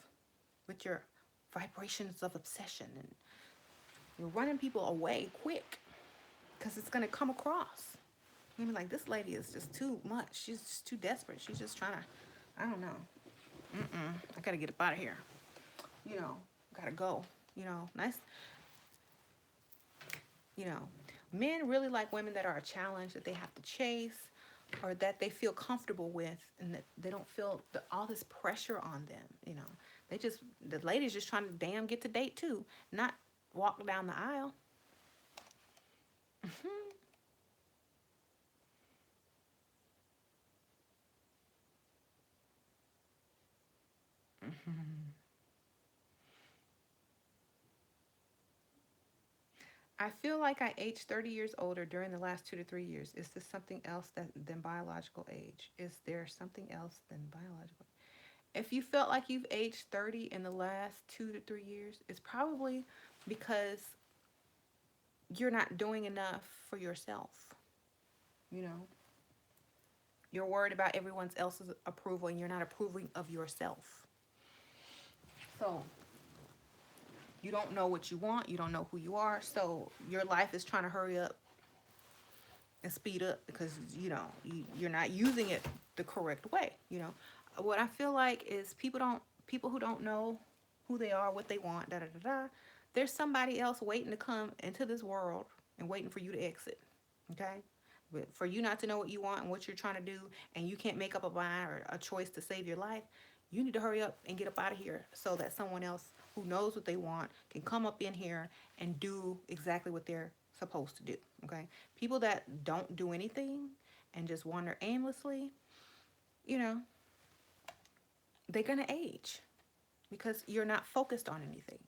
Speaker 1: with your vibrations of obsession and you're running people away quick because it's going to come across. You're gonna be like, this lady is just too much. She's just too desperate. She's just trying to, I don't know. I got to get up out of here. Got to go. Nice. you know, Men really like women that are a challenge that they have to chase or that they feel comfortable with and that they don't feel all this pressure on them. The ladies just trying to damn get to date too, not walk down the aisle. I feel like I aged 30 years older during the last 2 to 3 years. Is this something else than biological age? Is there something else than biological? If you felt like you've aged 30 in the last 2 to 3 years, it's probably because you're not doing enough for yourself. You know, you're worried about everyone else's approval and you're not approving of yourself. So you don't know what you want. You don't know who you are. So your life is trying to hurry up and speed up because you're not using it the correct way. What I feel like is people who don't know who they are, what they want, da da da da. There's somebody else waiting to come into this world and waiting for you to exit. Okay, but for you not to know what you want and what you're trying to do, and you can't make up a mind or a choice to save your life, you need to hurry up and get up out of here so that someone else who knows what they want can come up in here and do exactly what they're supposed to do. Okay, people that don't do anything and just wander aimlessly, you know, they're gonna age because you're not focused on anything.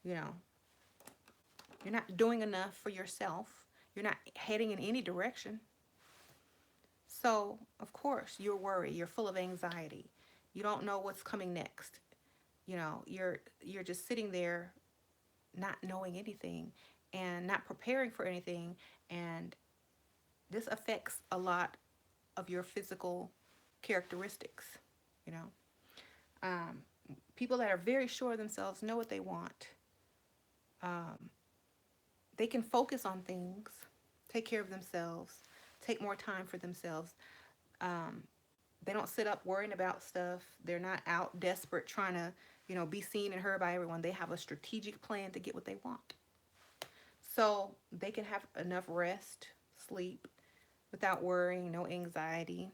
Speaker 1: You know, you're not doing enough for yourself. You're not heading in any direction. So, of course, you're worried. You're full of anxiety. You don't know what's coming next. You're just sitting there not knowing anything and not preparing for anything, and this affects a lot of your physical characteristics, you know. Um, People that are very sure of themselves know what they want. Um, they can focus on things, take care of themselves, take more time for themselves. Um, they don't sit up worrying about stuff. They're not out desperate trying to, be seen and heard by everyone. They have a strategic plan to get what they want. So they can have enough rest, sleep, without worrying, no anxiety,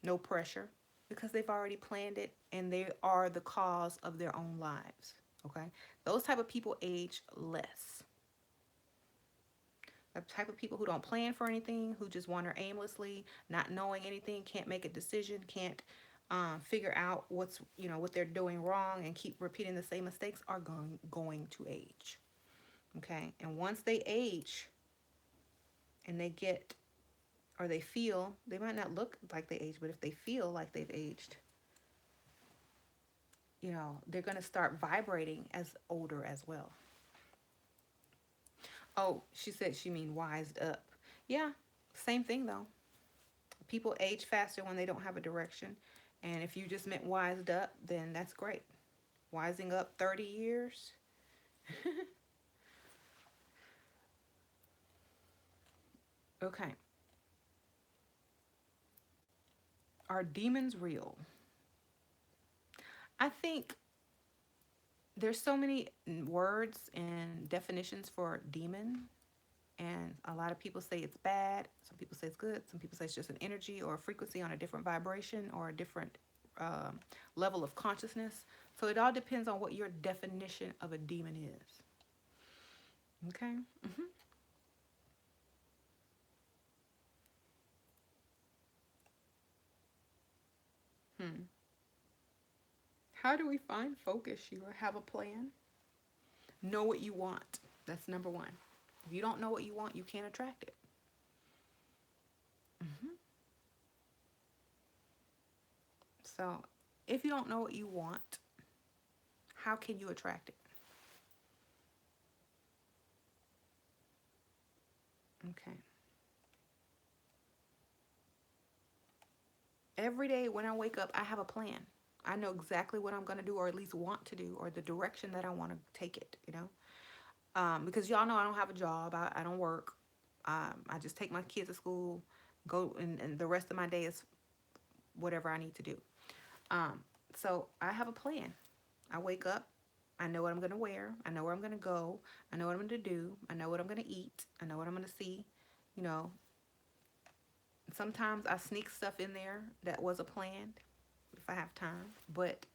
Speaker 1: no pressure, because they've already planned it and they are the cause of their own lives. Okay? Those type of people age less. The type of people who don't plan for anything, who just wander aimlessly, not knowing anything, can't make a decision, can't figure out what they're doing wrong, and keep repeating the same mistakes, are going to age. Okay, and once they age, and they get, or they feel, they might not look like they age, but if they feel like they've aged, they're going to start vibrating as older as well. Oh, she said she mean wised up. Yeah, same thing though. People age faster when they don't have a direction. And if you just meant wised up, then that's great. Wising up 30 years. Okay. Are demons real? I think there's so many words and definitions for demon. And a lot of people say it's bad. Some people say it's good. Some people say it's just an energy or a frequency on a different vibration or a different um, level of consciousness. So it all depends on what your definition of a demon is. Okay. Hmm. How do we find focus, Sheila? Have a plan. Know what you want. That's number one. If you don't know what you want, you can't attract it. hmm So if you don't know what you want, how can you attract it? Okay. Every day when I wake up, I have a plan. I know exactly what I'm going to do, or at least want to do, or the direction that I want to take it. Because y'all know I don't have a job. I don't work. I just take my kids to school, go, and the rest of my day is whatever I need to do. Um, so I have a plan. I wake up. I know what I'm going to wear. I know where I'm going to go. I know what I'm going to do. I know what I'm going to eat. I know what I'm going to see. You know, Sometimes I sneak stuff in there that was a plan if I have time. But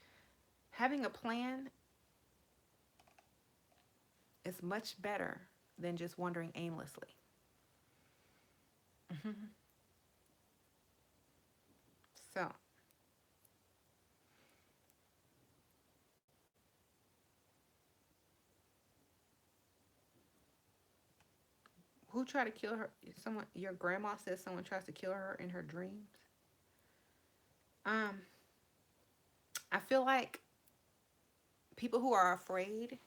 Speaker 1: having a plan is much better than just wandering aimlessly. So, who tried to kill her? Someone, your grandma says someone tries to kill her in her dreams. Um, I feel like people who are afraid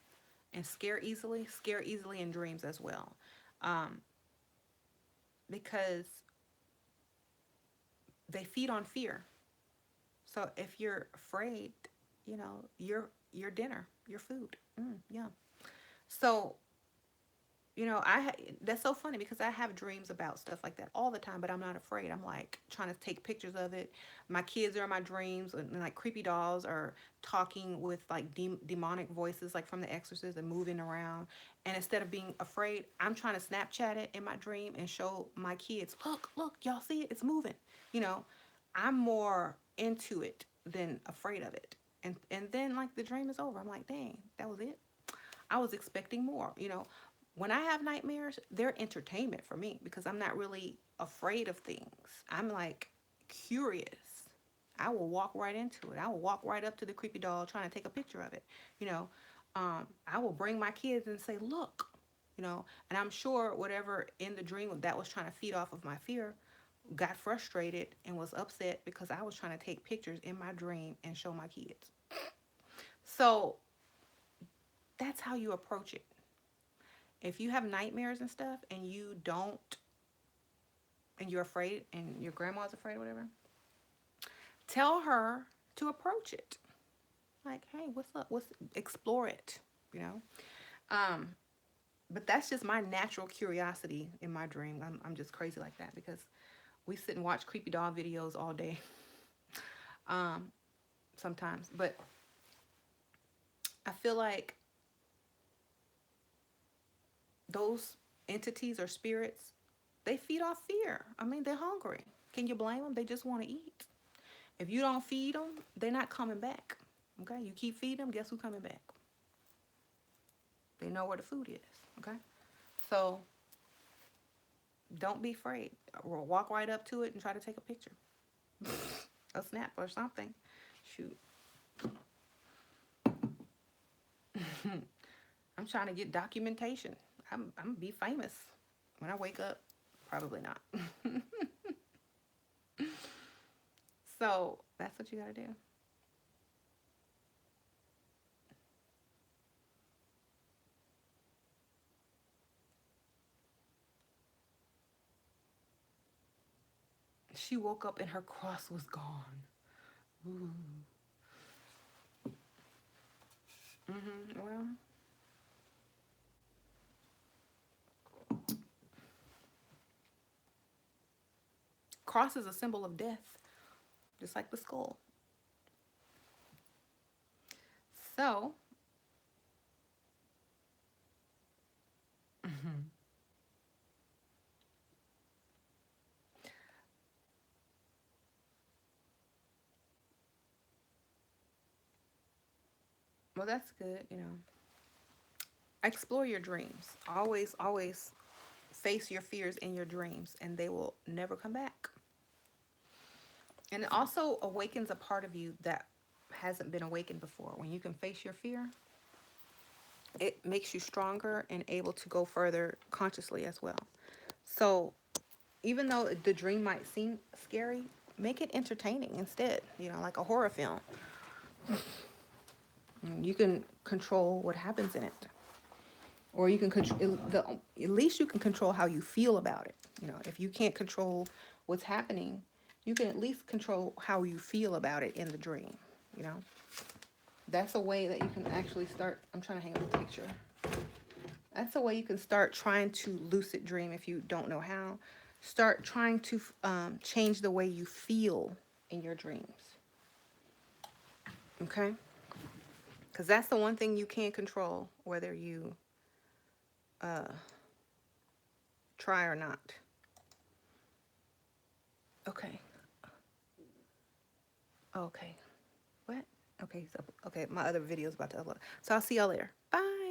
Speaker 1: and scare easily in dreams as well. Um, because they feed on fear. So if you're afraid, your dinner, your food. Yeah. So You know, that's so funny because I have dreams about stuff like that all the time, but I'm not afraid. I'm like trying to take pictures of it. My kids are in my dreams, and like creepy dolls are talking with like demonic voices, like from The Exorcist, and moving around. And instead of being afraid, I'm trying to Snapchat it in my dream and show my kids, look, look, y'all see it? It's moving. You know, I'm more into it than afraid of it. And then like the dream is over. I'm like, dang, that was it. I was expecting more. You know, when I have nightmares, they're entertainment for me because I'm not really afraid of things. I'm like curious. I will walk right into it. I will walk right up to the creepy doll trying to take a picture of it. You know, I will bring my kids and say, look, you know, and I'm sure whatever in the dream that was trying to feed off of my fear got frustrated and was upset because I was trying to take pictures in my dream and show my kids. So that's how you approach it. If you have nightmares and stuff and you don't, and you're afraid and your grandma's afraid or whatever, tell her to approach it. Like, hey, what's up? Explore it, you know? Um, but that's just my natural curiosity in my dream. I'm just crazy like that because we sit and watch creepy doll videos all day um, sometimes. But I feel like those entities or spirits, they feed off fear. I mean, they're hungry. Can you blame them? They just want to eat. If you don't feed them, they're not coming back. Okay? You keep feeding them, guess who's coming back? They know where the food is. Okay? So don't be afraid. Walk right up to it and try to take a picture. A snap or something. Shoot. I'm trying to get documentation. I'm gonna be famous when I wake up. Probably not. So that's what you gotta do. She woke up and her cross was gone. Ooh. Well, cross is a symbol of death, just like the skull. So, well, that's good. You know, explore your dreams. Always, always face your fears in your dreams, and they will never come back. And it also awakens a part of you that hasn't been awakened before. When you can face your fear, it makes you stronger and able to go further consciously as well. So, even though the dream might seem scary, make it entertaining instead, you know, like a horror film. You can control what happens in it. Or you can control at least you can control how you feel about it. You know, if you can't control what's happening, you can at least control how you feel about it in the dream. You know, that's a way that you can actually start. I'm trying to hang up the picture. That's a way you can start trying to lucid dream if you don't know how. Start trying to change the way you feel in your dreams. Okay? Because that's the one thing you can't control, whether you uh, try or not. Okay. Okay. What? Okay, so okay, my other video is about to upload. So I'll see y'all later. Bye.